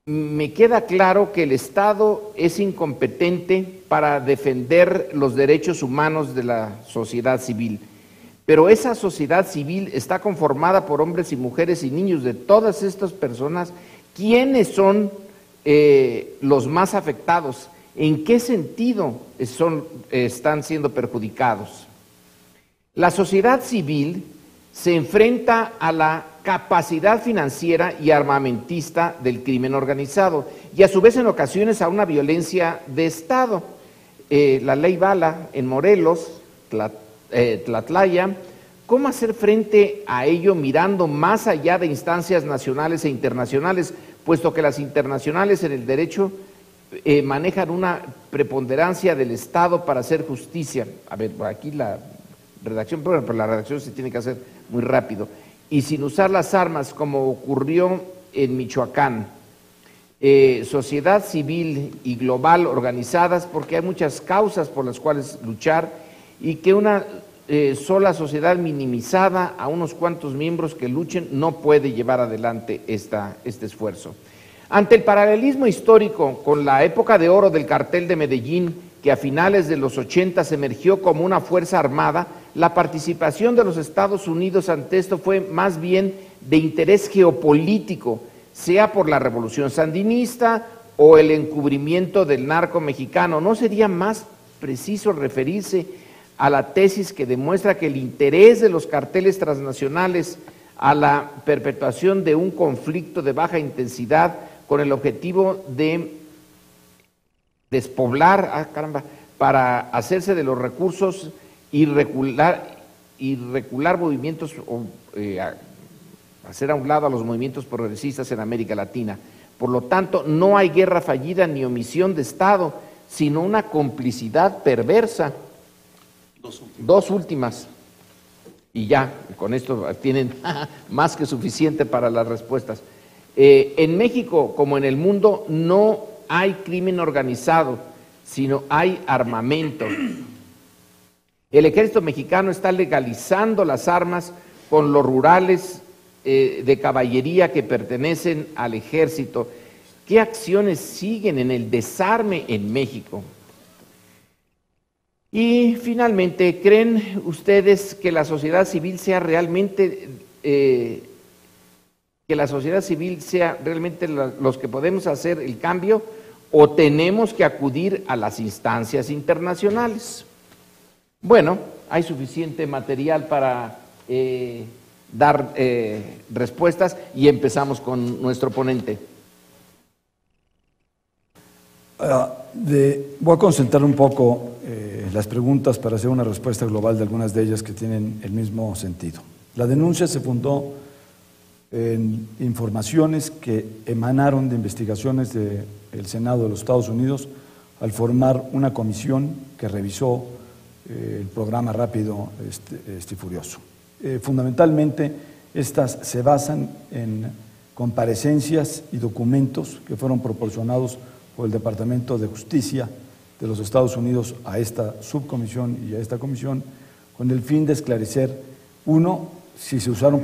Me queda claro que el Estado es incompetente para defender los derechos humanos de la sociedad civil, pero esa sociedad civil está conformada por hombres y mujeres y niños. De todas estas personas, ¿quiénes son los más afectados? ¿En qué sentido están siendo perjudicados? La sociedad civil se enfrenta a la capacidad financiera y armamentista del crimen organizado y a su vez en ocasiones a una violencia de Estado. La ley Bala en Morelos, Tlatlaya. ¿Cómo hacer frente a ello mirando más allá de instancias nacionales e internacionales, puesto que las internacionales en el derecho manejan una preponderancia del Estado para hacer justicia? A ver, por aquí la redacción, pero la redacción se tiene que hacer muy rápido. Y sin usar las armas, como ocurrió en Michoacán. Sociedad civil y global organizadas, porque hay muchas causas por las cuales luchar, y que una sola sociedad minimizada a unos cuantos miembros que luchen no puede llevar adelante este esfuerzo. Ante el paralelismo histórico con la época de oro del cartel de Medellín, que a finales de los 80 emergió como una fuerza armada, la participación de los Estados Unidos ante esto fue más bien de interés geopolítico, sea por la revolución sandinista o el encubrimiento del narco mexicano. ¿No sería más preciso referirse a la tesis que demuestra que el interés de los carteles transnacionales a la perpetuación de un conflicto de baja intensidad con el objetivo de despoblar, para hacerse de los recursos y regular movimientos, hacer a un lado a los movimientos progresistas en América Latina. Por lo tanto, no hay guerra fallida ni omisión de Estado, sino una complicidad perversa. Dos últimas. Y ya, con esto tienen más que suficiente para las respuestas. En México, como en el mundo, no hay crimen organizado, sino hay armamento. El ejército mexicano está legalizando las armas con los rurales de caballería que pertenecen al ejército. ¿Qué acciones siguen en el desarme en México? Y finalmente, ¿creen ustedes que la sociedad civil sea realmente los que podemos hacer el cambio, o tenemos que acudir a las instancias internacionales? Bueno, hay suficiente material para dar respuestas y empezamos con nuestro ponente. Voy a concentrar un poco las preguntas para hacer una respuesta global de algunas de ellas que tienen el mismo sentido. La denuncia se fundó en informaciones que emanaron de investigaciones del Senado de los Estados Unidos al formar una comisión que revisó el programa Rápido y Furioso. Fundamentalmente, estas se basan en comparecencias y documentos que fueron proporcionados por el Departamento de Justicia de los Estados Unidos a esta subcomisión y a esta comisión, con el fin de esclarecer, uno, si se usaron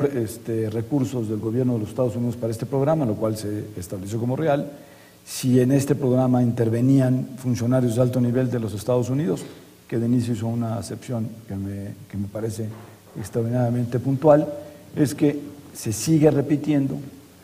recursos del gobierno de los Estados Unidos para este programa, lo cual se estableció como real, si en este programa intervenían funcionarios de alto nivel de los Estados Unidos, que de inicio hizo una acepción que me parece extraordinariamente puntual, es que se sigue repitiendo,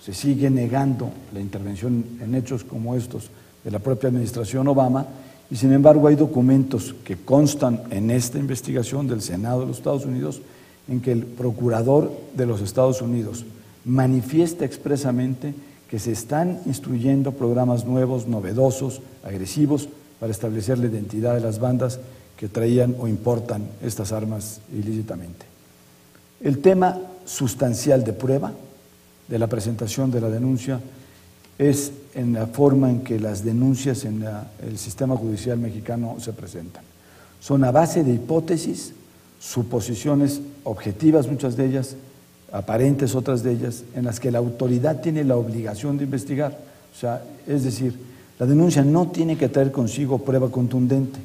se sigue negando la intervención en hechos como estos de la propia administración Obama, y sin embargo hay documentos que constan en esta investigación del Senado de los Estados Unidos en que el procurador de los Estados Unidos manifiesta expresamente que se están instruyendo programas nuevos, novedosos, agresivos, para establecer la identidad de las bandas que traían o importan estas armas ilícitamente. El tema sustancial de prueba de la presentación de la denuncia es en la forma en que las denuncias en el sistema judicial mexicano se presentan. Son a base de hipótesis, suposiciones objetivas, muchas de ellas, aparentes otras de ellas, en las que la autoridad tiene la obligación de investigar. O sea, es decir, la denuncia no tiene que traer consigo prueba contundente,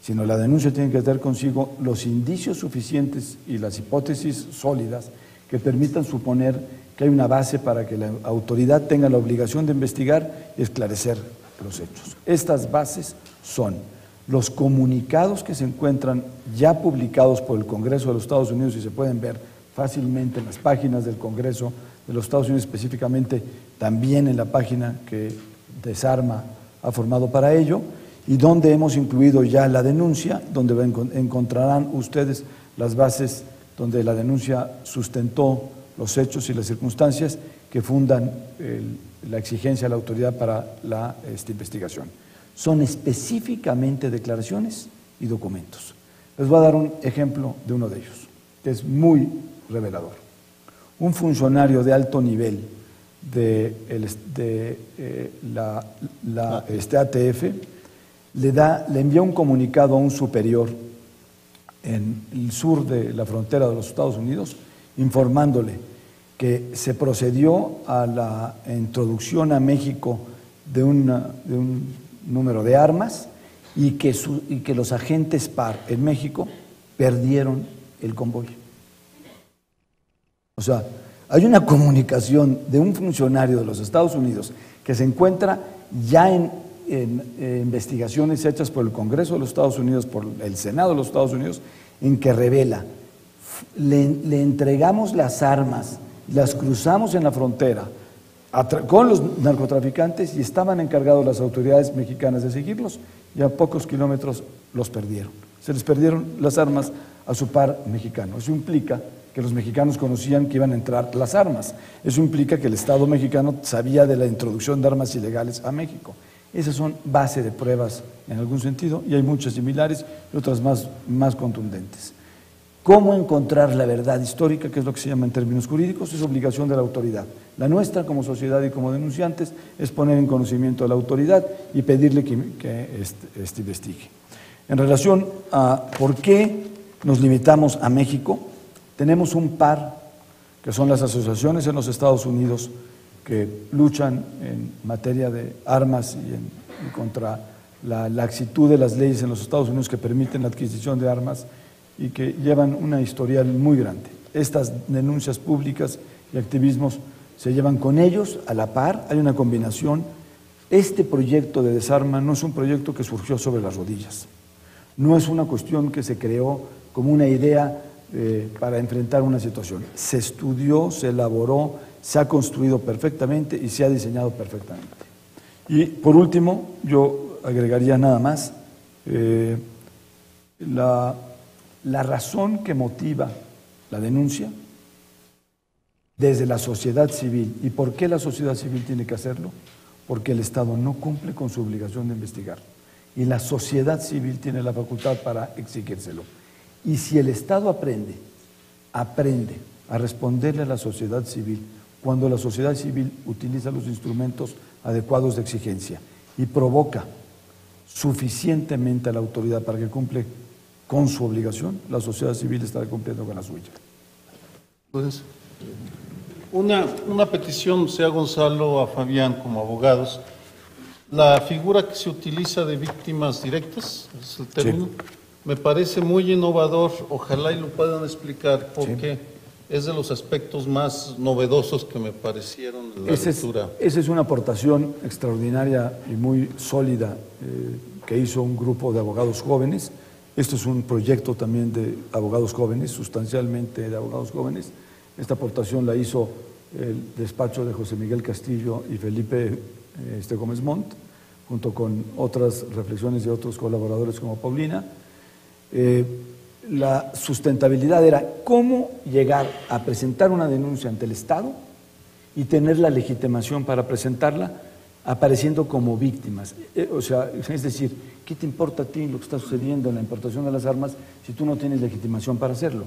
sino la denuncia tiene que traer consigo los indicios suficientes y las hipótesis sólidas que permitan suponer que hay una base para que la autoridad tenga la obligación de investigar y esclarecer los hechos. Estas bases son los comunicados que se encuentran ya publicados por el Congreso de los Estados Unidos y se pueden ver fácilmente en las páginas del Congreso de los Estados Unidos, específicamente también en la página que Desarma ha formado para ello, y donde hemos incluido ya la denuncia, donde encontrarán ustedes las bases donde la denuncia sustentó los hechos y las circunstancias que fundan la exigencia de la autoridad para la investigación. Son específicamente declaraciones y documentos. Les voy a dar un ejemplo de uno de ellos, que es muy revelador. Un funcionario de alto nivel de la ATF le envía un comunicado a un superior en el sur de la frontera de los Estados Unidos, informándole que se procedió a la introducción a México de un número de armas y que los agentes PAR en México perdieron el convoy. O sea, hay una comunicación de un funcionario de los Estados Unidos que se encuentra ya en investigaciones hechas por el Congreso de los Estados Unidos, por el Senado de los Estados Unidos, en que revela, le entregamos las armas, las cruzamos en la frontera con los narcotraficantes y estaban encargados las autoridades mexicanas de seguirlos y a pocos kilómetros los perdieron. Se les perdieron las armas a su par mexicano. Eso implica que los mexicanos conocían que iban a entrar las armas. Eso implica que el Estado mexicano sabía de la introducción de armas ilegales a México. Esas son base de pruebas en algún sentido, y hay muchas similares y otras más contundentes. ¿Cómo encontrar la verdad histórica, que es lo que se llama en términos jurídicos? Es obligación de la autoridad. La nuestra, como sociedad y como denunciantes, es poner en conocimiento a la autoridad y pedirle que investigue. En relación a por qué nos limitamos a México, tenemos un par, que son las asociaciones en los Estados Unidos que luchan en materia de armas y contra la laxitud de las leyes en los Estados Unidos que permiten la adquisición de armas y que llevan una historial muy grande. Estas denuncias públicas y activismos se llevan con ellos a la par, hay una combinación. Este proyecto de Desarma no es un proyecto que surgió sobre las rodillas, no es una cuestión que se creó como una idea para enfrentar una situación. Se estudió, se elaboró, se ha construido perfectamente y se ha diseñado perfectamente. Y por último, yo agregaría nada más la razón que motiva la denuncia desde la sociedad civil. ¿Y por qué la sociedad civil tiene que hacerlo? Porque el Estado no cumple con su obligación de investigar. Y la sociedad civil tiene la facultad para exigírselo. Y si el Estado aprende a responderle a la sociedad civil, cuando la sociedad civil utiliza los instrumentos adecuados de exigencia y provoca suficientemente a la autoridad para que cumple con su obligación, la sociedad civil estará cumpliendo con la suya. Pues, una petición, sea Gonzalo, a Fabián como abogados. La figura que se utiliza de víctimas directas, es el término, sí, me parece muy innovador. Ojalá y lo puedan explicar porque es de los aspectos más novedosos que me parecieron en la lectura. Esa es una aportación extraordinaria y muy sólida que hizo un grupo de abogados jóvenes. Esto es un proyecto también de abogados jóvenes, sustancialmente de abogados jóvenes. Esta aportación la hizo el despacho de José Miguel Castillo y Felipe Gómez Montt, junto con otras reflexiones de otros colaboradores como Paulina. La sustentabilidad era cómo llegar a presentar una denuncia ante el Estado y tener la legitimación para presentarla apareciendo como víctimas. O sea, es decir, ¿qué te importa a ti lo que está sucediendo en la importación de las armas si tú no tienes legitimación para hacerlo?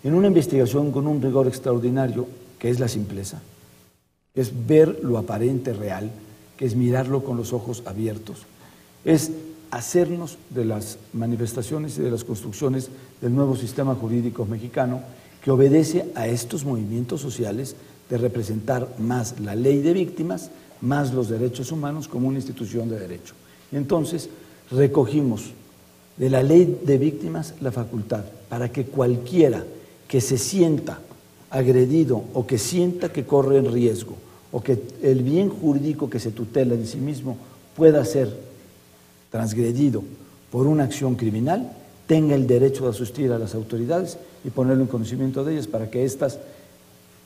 En una investigación con un rigor extraordinario, que es la simpleza, es ver lo aparente real, que es mirarlo con los ojos abiertos, es hacernos de las manifestaciones y de las construcciones del nuevo sistema jurídico mexicano que obedece a estos movimientos sociales de representar más la ley de víctimas, más los derechos humanos como una institución de derecho. Y entonces recogimos de la ley de víctimas la facultad para que cualquiera que se sienta agredido o que sienta que corre en riesgo o que el bien jurídico que se tutela en sí mismo pueda ser transgredido por una acción criminal, tenga el derecho de asistir a las autoridades y ponerlo en conocimiento de ellas para que éstas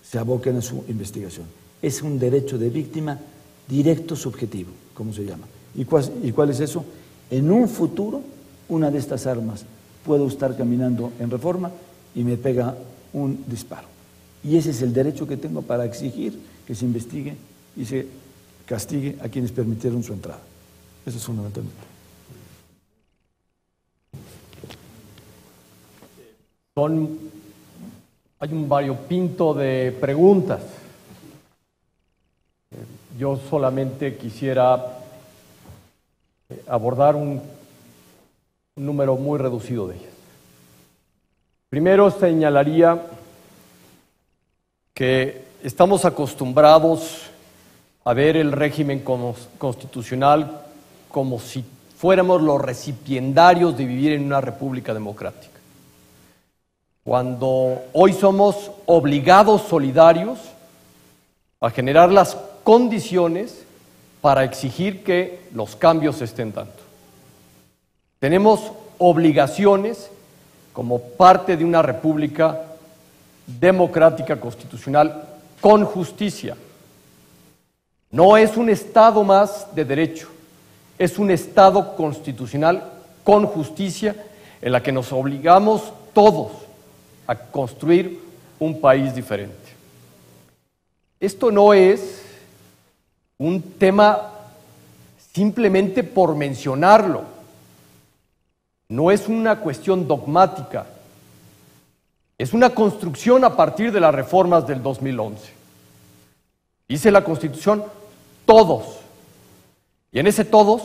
se aboquen a su investigación. Es un derecho de víctima directo subjetivo, como se llama. ¿Y cuál es eso? En un futuro, una de estas armas puedo estar caminando en Reforma y me pega un disparo. Y ese es el derecho que tengo para exigir que se investigue y se castigue a quienes permitieron su entrada. Eso es fundamentalmente. Hay un variopinto de preguntas. Yo solamente quisiera abordar un número muy reducido de ellas. Primero señalaría que estamos acostumbrados a ver el régimen constitucional como si fuéramos los recipiendarios de vivir en una república democrática. Cuando hoy somos obligados solidarios a generar las condiciones para exigir que los cambios se estén dando. Tenemos obligaciones como parte de una república democrática constitucional con justicia. No es un Estado más de derecho, es un Estado constitucional con justicia en la que nos obligamos todos a construir un país diferente. Esto no es un tema simplemente por mencionarlo. No es una cuestión dogmática, es una construcción a partir de las reformas del 2011. Dice la Constitución, todos, y en ese todos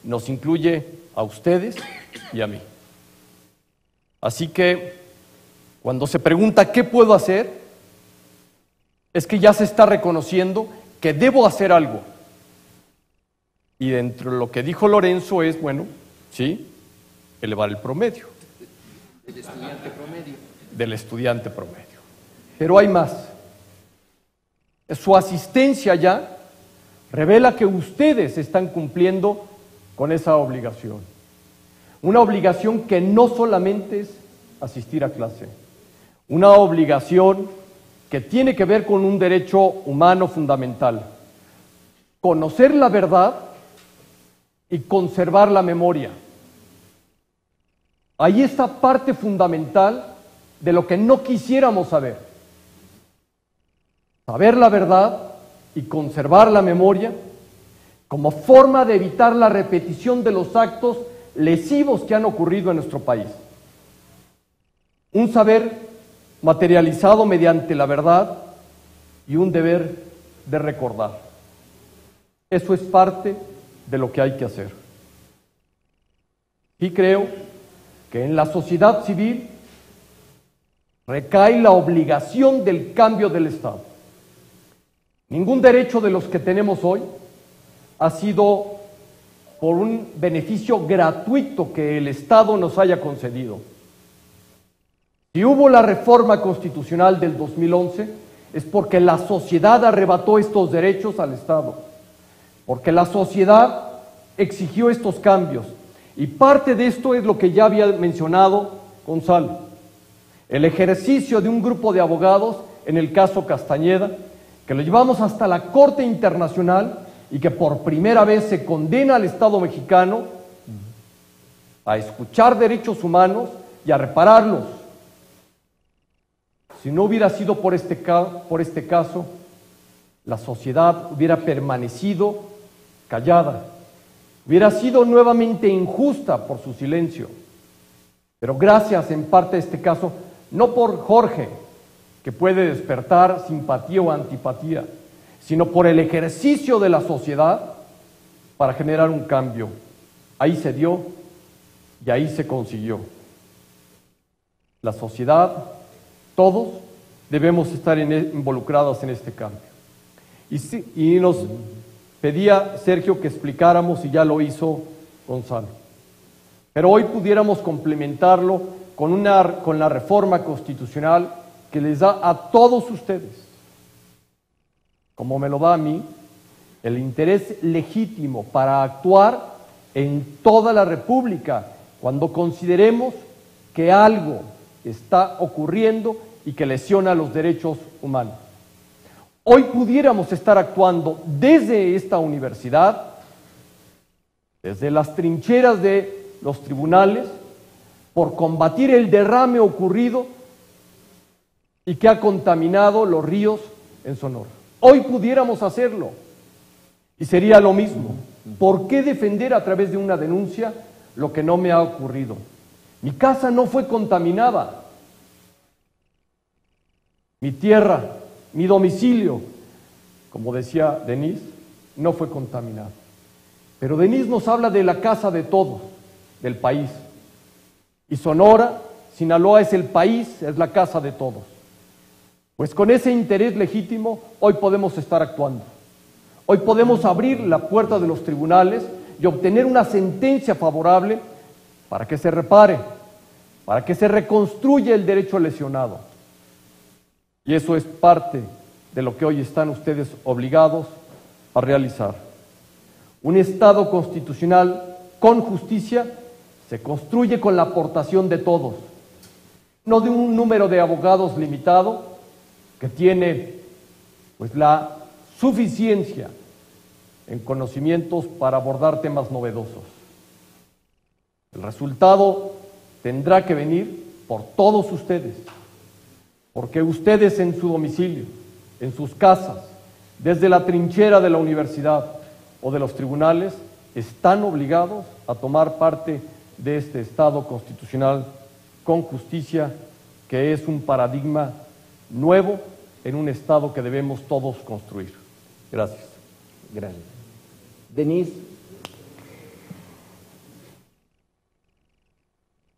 nos incluye a ustedes y a mí. Así que, cuando se pregunta ¿qué puedo hacer?, es que ya se está reconociendo que debo hacer algo. Y dentro de lo que dijo Lorenzo es, bueno, sí, elevar el promedio. El estudiante promedio. Del estudiante promedio. Pero hay más. Su asistencia ya revela que ustedes están cumpliendo con esa obligación. Una obligación que no solamente es asistir a clase, una obligación que tiene que ver con un derecho humano fundamental: conocer la verdad y conservar la memoria. Ahí está parte fundamental de lo que no quisiéramos saber. Saber la verdad y conservar la memoria como forma de evitar la repetición de los actos lesivos que han ocurrido en nuestro país. Un saber materializado mediante la verdad y un deber de recordar. Eso es parte de lo que hay que hacer. Y creo que en la sociedad civil recae la obligación del cambio del Estado. Ningún derecho de los que tenemos hoy ha sido por un beneficio gratuito que el Estado nos haya concedido. Si hubo la reforma constitucional del 2011, es porque la sociedad arrebató estos derechos al Estado, porque la sociedad exigió estos cambios. Y parte de esto es lo que ya había mencionado Gonzalo: el ejercicio de un grupo de abogados, en el caso Castañeda, que lo llevamos hasta la Corte Internacional y que por primera vez se condena al Estado mexicano a escuchar derechos humanos y a repararlos. Si no hubiera sido por este caso, la sociedad hubiera permanecido callada, hubiera sido nuevamente injusta por su silencio. Pero gracias en parte a este caso, no por Jorge, que puede despertar simpatía o antipatía, sino por el ejercicio de la sociedad para generar un cambio. Ahí se dio y ahí se consiguió. La sociedad, todos, debemos estar involucrados en este cambio. Y nos pedía Sergio que explicáramos, y ya lo hizo Gonzalo. Pero hoy pudiéramos complementarlo con la reforma constitucional que les da a todos ustedes, como me lo da a mí, el interés legítimo para actuar en toda la República cuando consideremos que algo está ocurriendo y que lesiona los derechos humanos. Hoy pudiéramos estar actuando desde esta universidad, desde las trincheras de los tribunales, por combatir el derrame ocurrido y que ha contaminado los ríos en Sonora. Hoy pudiéramos hacerlo y sería lo mismo. ¿Por qué defender a través de una denuncia lo que no me ha ocurrido? Mi casa no fue contaminada. Mi tierra, mi domicilio, como decía Denise, no fue contaminado. Pero Denise nos habla de la casa de todos, del país. Y Sonora, Sinaloa es el país, es la casa de todos. Pues con ese interés legítimo, hoy podemos estar actuando. Hoy podemos abrir la puerta de los tribunales y obtener una sentencia favorable para que se repare, para que se reconstruya el derecho lesionado. Y eso es parte de lo que hoy están ustedes obligados a realizar. Un Estado constitucional con justicia se construye con la aportación de todos, no de un número de abogados limitado que tiene pues la suficiencia en conocimientos para abordar temas novedosos. El resultado tendrá que venir por todos ustedes, porque ustedes en su domicilio, en sus casas, desde la trinchera de la universidad o de los tribunales, están obligados a tomar parte de este Estado constitucional con justicia, que es un paradigma nuevo en un Estado que debemos todos construir. Gracias. Gracias. Denise.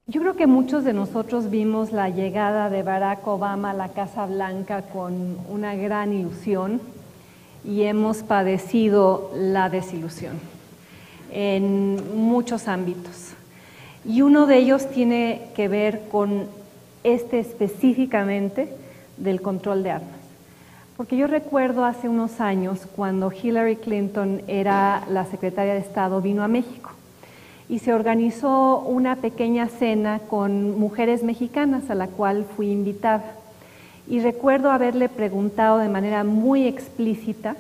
Yo creo que muchos de nosotros vimos la llegada de Barack Obama a la Casa Blanca con una gran ilusión y hemos padecido la desilusión en muchos ámbitos. Y uno de ellos tiene que ver con específicamente del control de armas. Porque yo recuerdo hace unos años cuando Hillary Clinton era la secretaria de Estado, vino a México y se organizó una pequeña cena con mujeres mexicanas a la cual fui invitada. Y recuerdo haberle preguntado de manera muy explícita,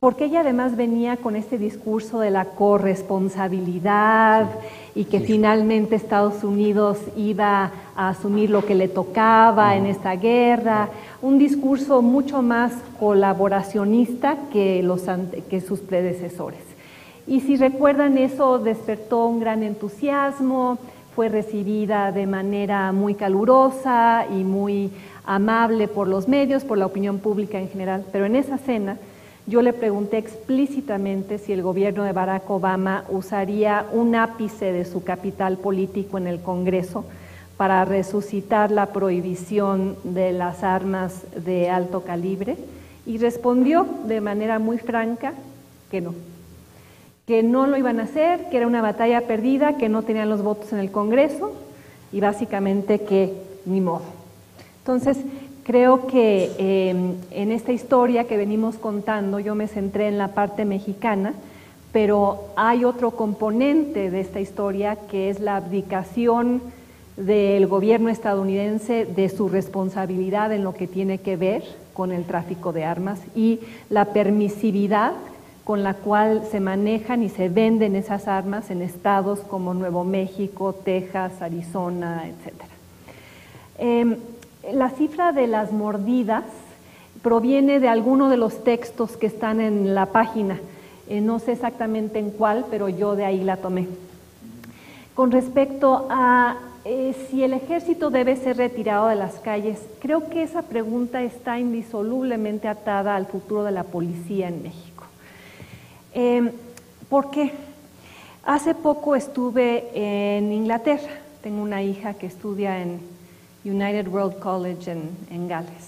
porque ella además venía con este discurso de la corresponsabilidad y que finalmente Estados Unidos iba a asumir lo que le tocaba en esta guerra, un discurso mucho más colaboracionista que sus predecesores. Y si recuerdan, eso despertó un gran entusiasmo, fue recibida de manera muy calurosa y muy amable por los medios, por la opinión pública en general, pero en esa cena yo le pregunté explícitamente si el gobierno de Barack Obama usaría un ápice de su capital político en el Congreso para resucitar la prohibición de las armas de alto calibre, y respondió de manera muy franca que no lo iban a hacer, que era una batalla perdida, que no tenían los votos en el Congreso y básicamente que ni modo. Entonces, creo que en esta historia que venimos contando, yo me centré en la parte mexicana, pero hay otro componente de esta historia que es la abdicación del gobierno estadounidense de su responsabilidad en lo que tiene que ver con el tráfico de armas y la permisividad con la cual se manejan y se venden esas armas en estados como Nuevo México, Texas, Arizona, etc. La cifra de las mordidas proviene de alguno de los textos que están en la página. No sé exactamente en cuál, pero yo de ahí la tomé. Con respecto a si el ejército debe ser retirado de las calles, creo que esa pregunta está indisolublemente atada al futuro de la policía en México. ¿Por qué? Hace poco estuve en Inglaterra. Tengo una hija que estudia en United World College en Gales.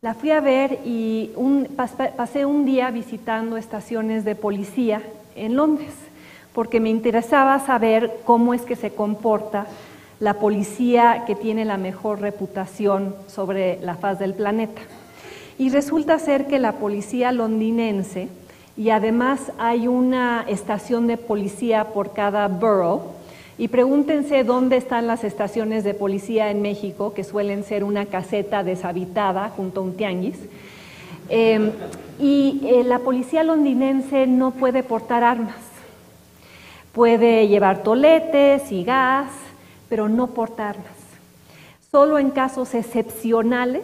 La fui a ver y pasé un día visitando estaciones de policía en Londres, porque me interesaba saber cómo es que se comporta la policía que tiene la mejor reputación sobre la faz del planeta. Y resulta ser que la policía londinense, y además hay una estación de policía por cada borough, y pregúntense dónde están las estaciones de policía en México, que suelen ser una caseta deshabitada junto a un tianguis. La policía londinense no puede portar armas. Puede llevar toletes y gas, pero no porta armas. Solo en casos excepcionales,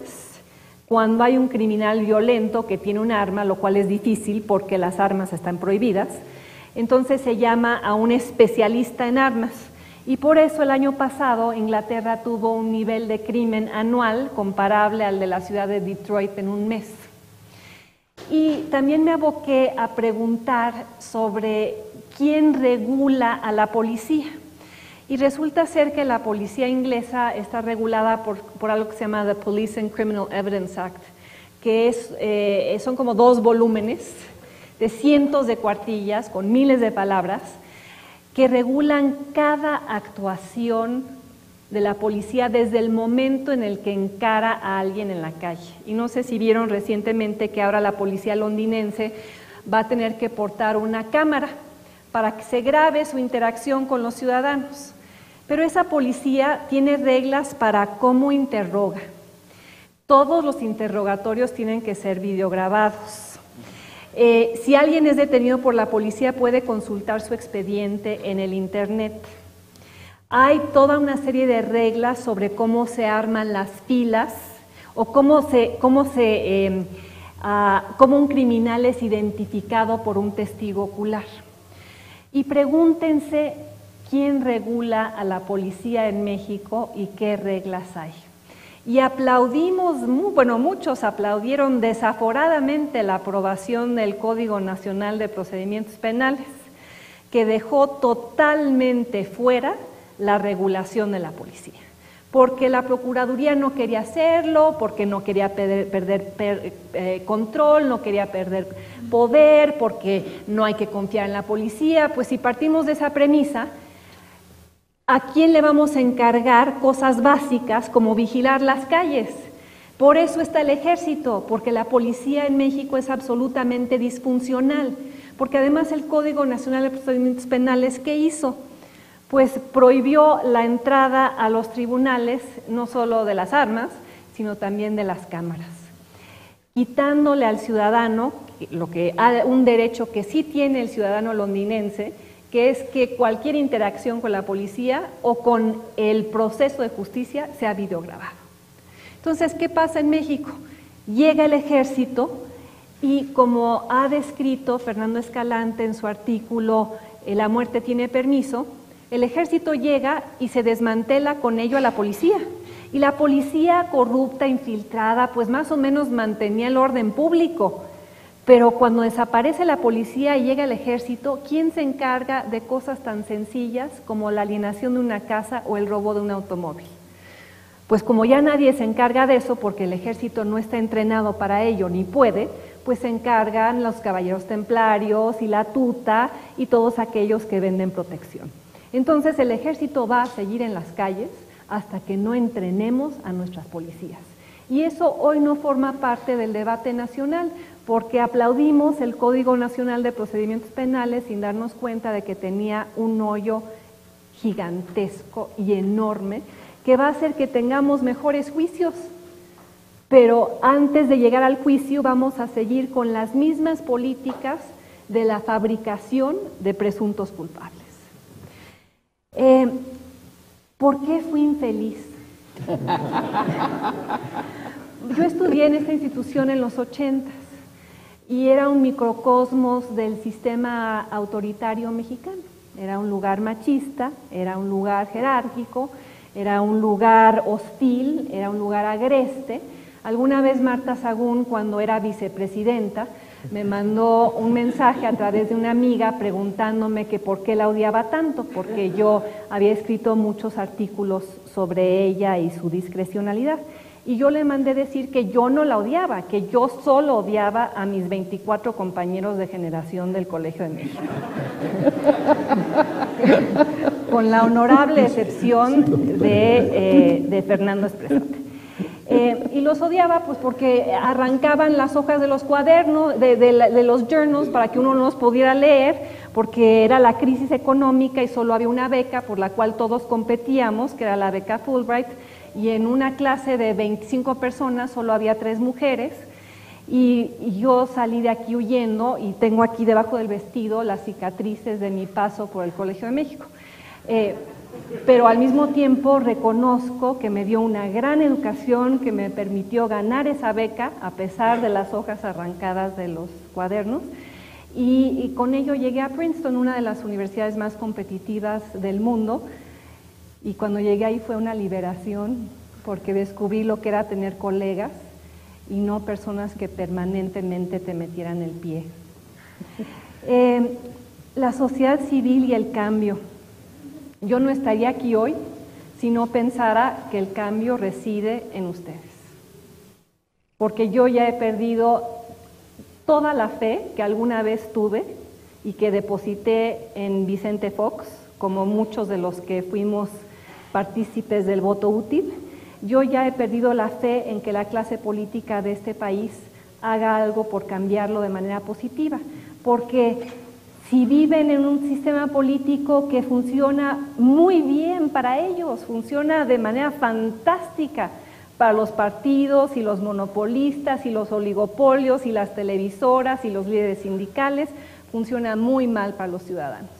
cuando hay un criminal violento que tiene un arma, lo cual es difícil porque las armas están prohibidas, entonces se llama a un especialista en armas. Y por eso el año pasado Inglaterra tuvo un nivel de crimen anual comparable al de la ciudad de Detroit en un mes. Y también me aboqué a preguntar sobre quién regula a la policía. Y resulta ser que la policía inglesa está regulada por algo que se llama The Police and Criminal Evidence Act, que son como 2 volúmenes de cientos de cuartillas con miles de palabras que regulan cada actuación de la policía desde el momento en el que encara a alguien en la calle. Y no sé si vieron recientemente que ahora la policía londinense va a tener que portar una cámara para que se grabe su interacción con los ciudadanos. Pero esa policía tiene reglas para cómo interroga. Todos los interrogatorios tienen que ser videograbados. Si alguien es detenido por la policía, puede consultar su expediente en el internet. Hay toda una serie de reglas sobre cómo se arman las filas o cómo un criminal es identificado por un testigo ocular. Y pregúntense quién regula a la policía en México y qué reglas hay. Y aplaudimos, muchos aplaudieron desaforadamente la aprobación del Código Nacional de Procedimientos Penales, que dejó totalmente fuera la regulación de la policía, porque la Procuraduría no quería hacerlo, porque no quería perder control, no quería perder poder, porque no hay que confiar en la policía. Pues si partimos de esa premisa, ¿a quién le vamos a encargar cosas básicas como vigilar las calles? Por eso está el ejército, porque la policía en México es absolutamente disfuncional, porque además el Código Nacional de Procedimientos Penales, ¿qué hizo? Pues prohibió la entrada a los tribunales, no solo de las armas, sino también de las cámaras, quitándole al ciudadano un derecho que sí tiene el ciudadano londinense, que es que cualquier interacción con la policía o con el proceso de justicia sea videograbado. Entonces, ¿qué pasa en México? Llega el ejército y, como ha descrito Fernando Escalante en su artículo La muerte tiene permiso, el ejército llega y se desmantela con ello a la policía. Y la policía corrupta, infiltrada, pues más o menos mantenía el orden público. Pero cuando desaparece la policía y llega el ejército, ¿quién se encarga de cosas tan sencillas como la alienación de una casa o el robo de un automóvil? Pues como ya nadie se encarga de eso, porque el ejército no está entrenado para ello ni puede, pues se encargan los caballeros templarios y la tuta y todos aquellos que venden protección. Entonces el ejército va a seguir en las calles hasta que no entrenemos a nuestras policías. Y eso hoy no forma parte del debate nacional, porque aplaudimos el Código Nacional de Procedimientos Penales sin darnos cuenta de que tenía un hoyo gigantesco y enorme que va a hacer que tengamos mejores juicios. Pero antes de llegar al juicio vamos a seguir con las mismas políticas de la fabricación de presuntos culpables. ¿Por qué fui infeliz? Yo estudié en esta institución en los 80s y era un microcosmos del sistema autoritario mexicano. Era un lugar machista, era un lugar jerárquico, era un lugar hostil, era un lugar agreste. Alguna vez Marta Sagún, cuando era vicepresidenta, me mandó un mensaje a través de una amiga preguntándome que por qué la odiaba tanto, porque yo había escrito muchos artículos sobre ella y su discrecionalidad. Y yo le mandé decir que yo no la odiaba, que yo solo odiaba a mis 24 compañeros de generación del Colegio de México. Con la honorable excepción de Fernando Espresante. Y los odiaba pues porque arrancaban las hojas de los cuadernos, de los journals para que uno no los pudiera leer, porque era la crisis económica y solo había una beca por la cual todos competíamos, que era la beca Fulbright, y en una clase de 25 personas solo había 3 mujeres, y yo salí de aquí huyendo y tengo aquí debajo del vestido las cicatrices de mi paso por el Colegio de México. Pero al mismo tiempo reconozco que me dio una gran educación que me permitió ganar esa beca a pesar de las hojas arrancadas de los cuadernos, y con ello llegué a Princeton, una de las universidades más competitivas del mundo, y cuando llegué ahí fue una liberación porque descubrí lo que era tener colegas y no personas que permanentemente te metieran el pie. La sociedad civil y el cambio. Yo no estaría aquí hoy si no pensara que el cambio reside en ustedes. Porque yo ya he perdido toda la fe que alguna vez tuve y que deposité en Vicente Fox, como muchos de los que fuimos partícipes del voto útil. Yo ya he perdido la fe en que la clase política de este país haga algo por cambiarlo de manera positiva, porque si viven en un sistema político que funciona muy bien para ellos, funciona de manera fantástica para los partidos y los monopolistas y los oligopolios y las televisoras y los líderes sindicales, funciona muy mal para los ciudadanos.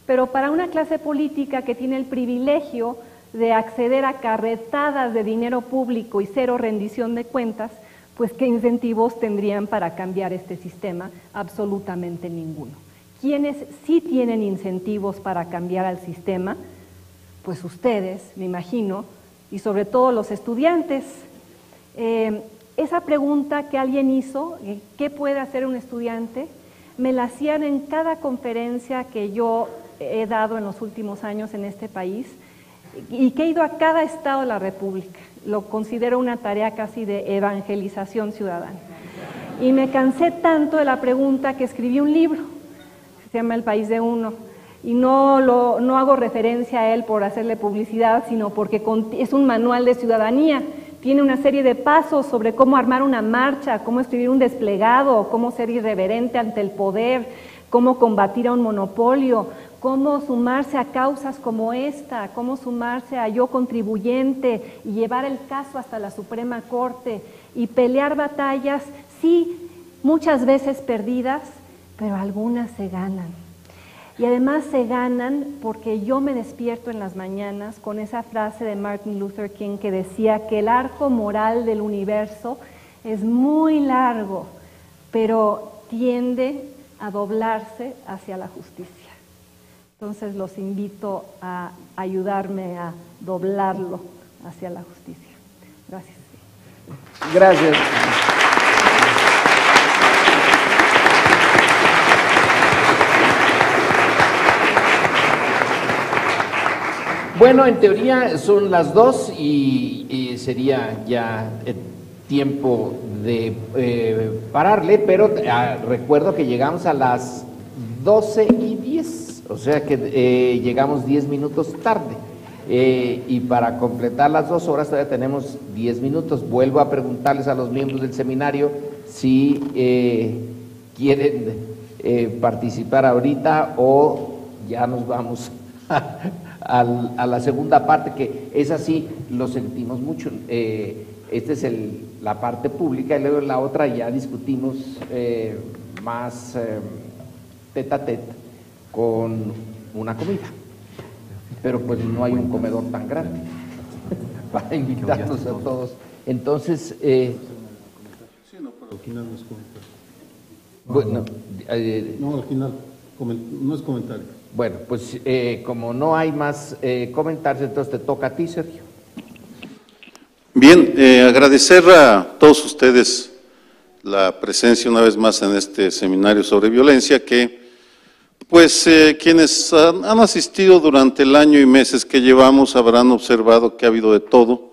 Pero para una clase política que tiene el privilegio de acceder a carretadas de dinero público y cero rendición de cuentas, pues ¿qué incentivos tendrían para cambiar este sistema? Absolutamente ninguno. ¿Quiénes sí tienen incentivos para cambiar al sistema? Pues ustedes, me imagino, y sobre todo los estudiantes. Esa pregunta que alguien hizo, ¿qué puede hacer un estudiante?, me la hacían en cada conferencia que yo he dado en los últimos años en este país y que he ido a cada estado de la República. Lo considero una tarea casi de evangelización ciudadana. Y me cansé tanto de la pregunta que escribí un libro, que se llama El País de Uno, y no hago referencia a él por hacerle publicidad, sino porque es un manual de ciudadanía. Tiene una serie de pasos sobre cómo armar una marcha, cómo escribir un desplegado, cómo ser irreverente ante el poder, cómo combatir a un monopolio, cómo sumarse a causas como esta, cómo sumarse a Yo Contribuyente y llevar el caso hasta la Suprema Corte y pelear batallas, sí, muchas veces perdidas, pero algunas se ganan. Y además se ganan porque yo me despierto en las mañanas con esa frase de Martin Luther King que decía que el arco moral del universo es muy largo, pero tiende a doblarse hacia la justicia. Entonces los invito a ayudarme a doblarlo hacia la justicia. Gracias. Gracias. Bueno, en teoría son las 2 y sería ya tiempo de pararle, pero recuerdo que llegamos a las 12:10, o sea que llegamos 10 minutos tarde. Y para completar las 2 horas todavía tenemos 10 minutos. Vuelvo a preguntarles a los miembros del seminario si quieren participar ahorita o ya nos vamos a la segunda parte, que es así, lo sentimos mucho. Esta es la parte pública y luego en la otra ya discutimos más tete a tete con una comida. Pero pues no hay un comedor tan grande para invitarlos a todos. Entonces, Sí, no, pero al final no es comentario. bueno, No, al final no es comentario. bueno, pues como no hay más comentarios, entonces te toca a ti, Sergio. Bien, agradecer a todos ustedes la presencia una vez más en este seminario sobre violencia que pues quienes han asistido durante el año y meses que llevamos habrán observado que ha habido de todo,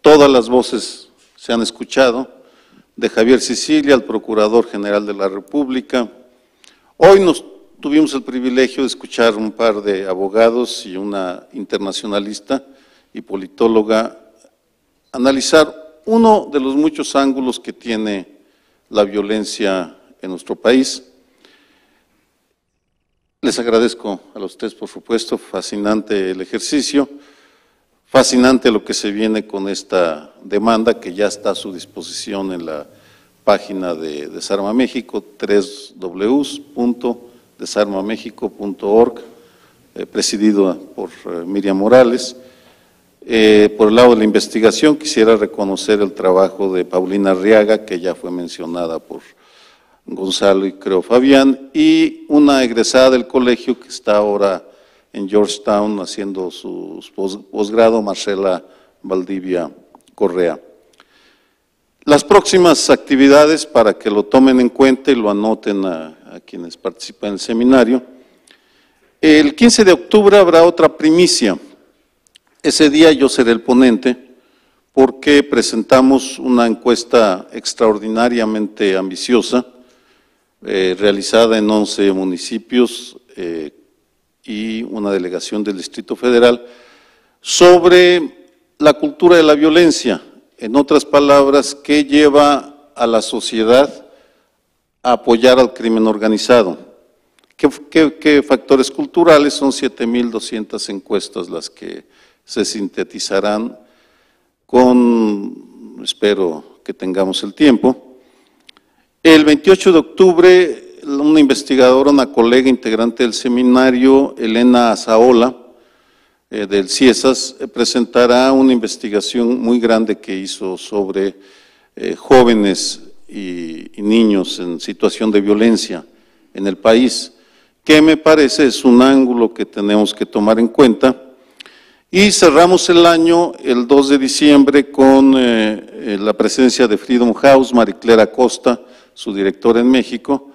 todas las voces se han escuchado, de Javier Sicilia al Procurador General de la República. Hoy tuvimos el privilegio de escuchar un par de abogados y una internacionalista y politóloga analizar uno de los muchos ángulos que tiene la violencia en nuestro país. Les agradezco a los tres, por supuesto, fascinante el ejercicio, fascinante lo que se viene con esta demanda que ya está a su disposición en la página de Desarma México, www.desarmamexico.org, presidido por Miriam Morales. Por el lado de la investigación, quisiera reconocer el trabajo de Paulina Arriaga, que ya fue mencionada por Gonzalo y creo Fabián, y una egresada del colegio que está ahora en Georgetown haciendo su posgrado, Marcela Valdivia Correa. Las próximas actividades, para que lo tomen en cuenta y lo anoten a quienes participan en el seminario, el 15 de octubre habrá otra primicia. Ese día yo seré el ponente porque presentamos una encuesta extraordinariamente ambiciosa, realizada en 11 municipios y una delegación del Distrito Federal, sobre la cultura de la violencia, en otras palabras, ¿qué lleva a la sociedad a apoyar al crimen organizado? ¿Qué factores culturales? Son 7,200 encuestas las que se sintetizarán espero que tengamos el tiempo. El 28 de octubre, una investigadora, una colega integrante del seminario, Elena Azaola, del CIESAS, presentará una investigación muy grande que hizo sobre jóvenes y niños en situación de violencia en el país. que me parece es un ángulo que tenemos que tomar en cuenta. Y cerramos el año, el 2 de diciembre, con la presencia de Freedom House, Mariclera Acosta, su directora en México.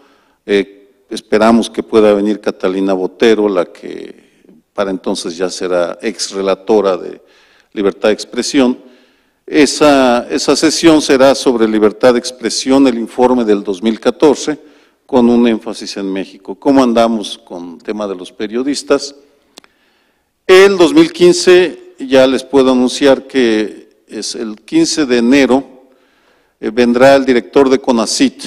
Esperamos que pueda venir Catalina Botero, la que para entonces ya será ex relatora de libertad de expresión. Esa sesión será sobre libertad de expresión, el informe del 2014, con un énfasis en México. ¿Cómo andamos con el tema de los periodistas? El 2015, ya les puedo anunciar que es el 15 de enero, vendrá el director de CONACYT,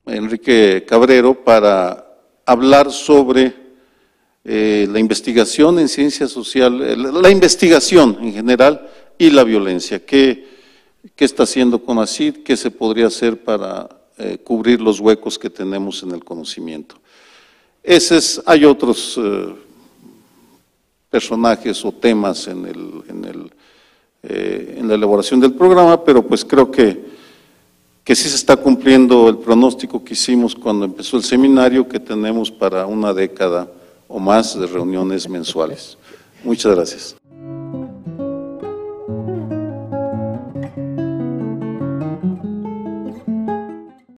Enrique Cabrero, para hablar sobre la investigación en ciencia social, la investigación en general y la violencia. ¿Qué está haciendo CONACYT? ¿Qué se podría hacer para cubrir los huecos que tenemos en el conocimiento? Hay otros personajes o temas en la elaboración del programa, pero pues creo que sí se está cumpliendo el pronóstico que hicimos cuando empezó el seminario, que tenemos para una década o más de reuniones mensuales. Muchas gracias.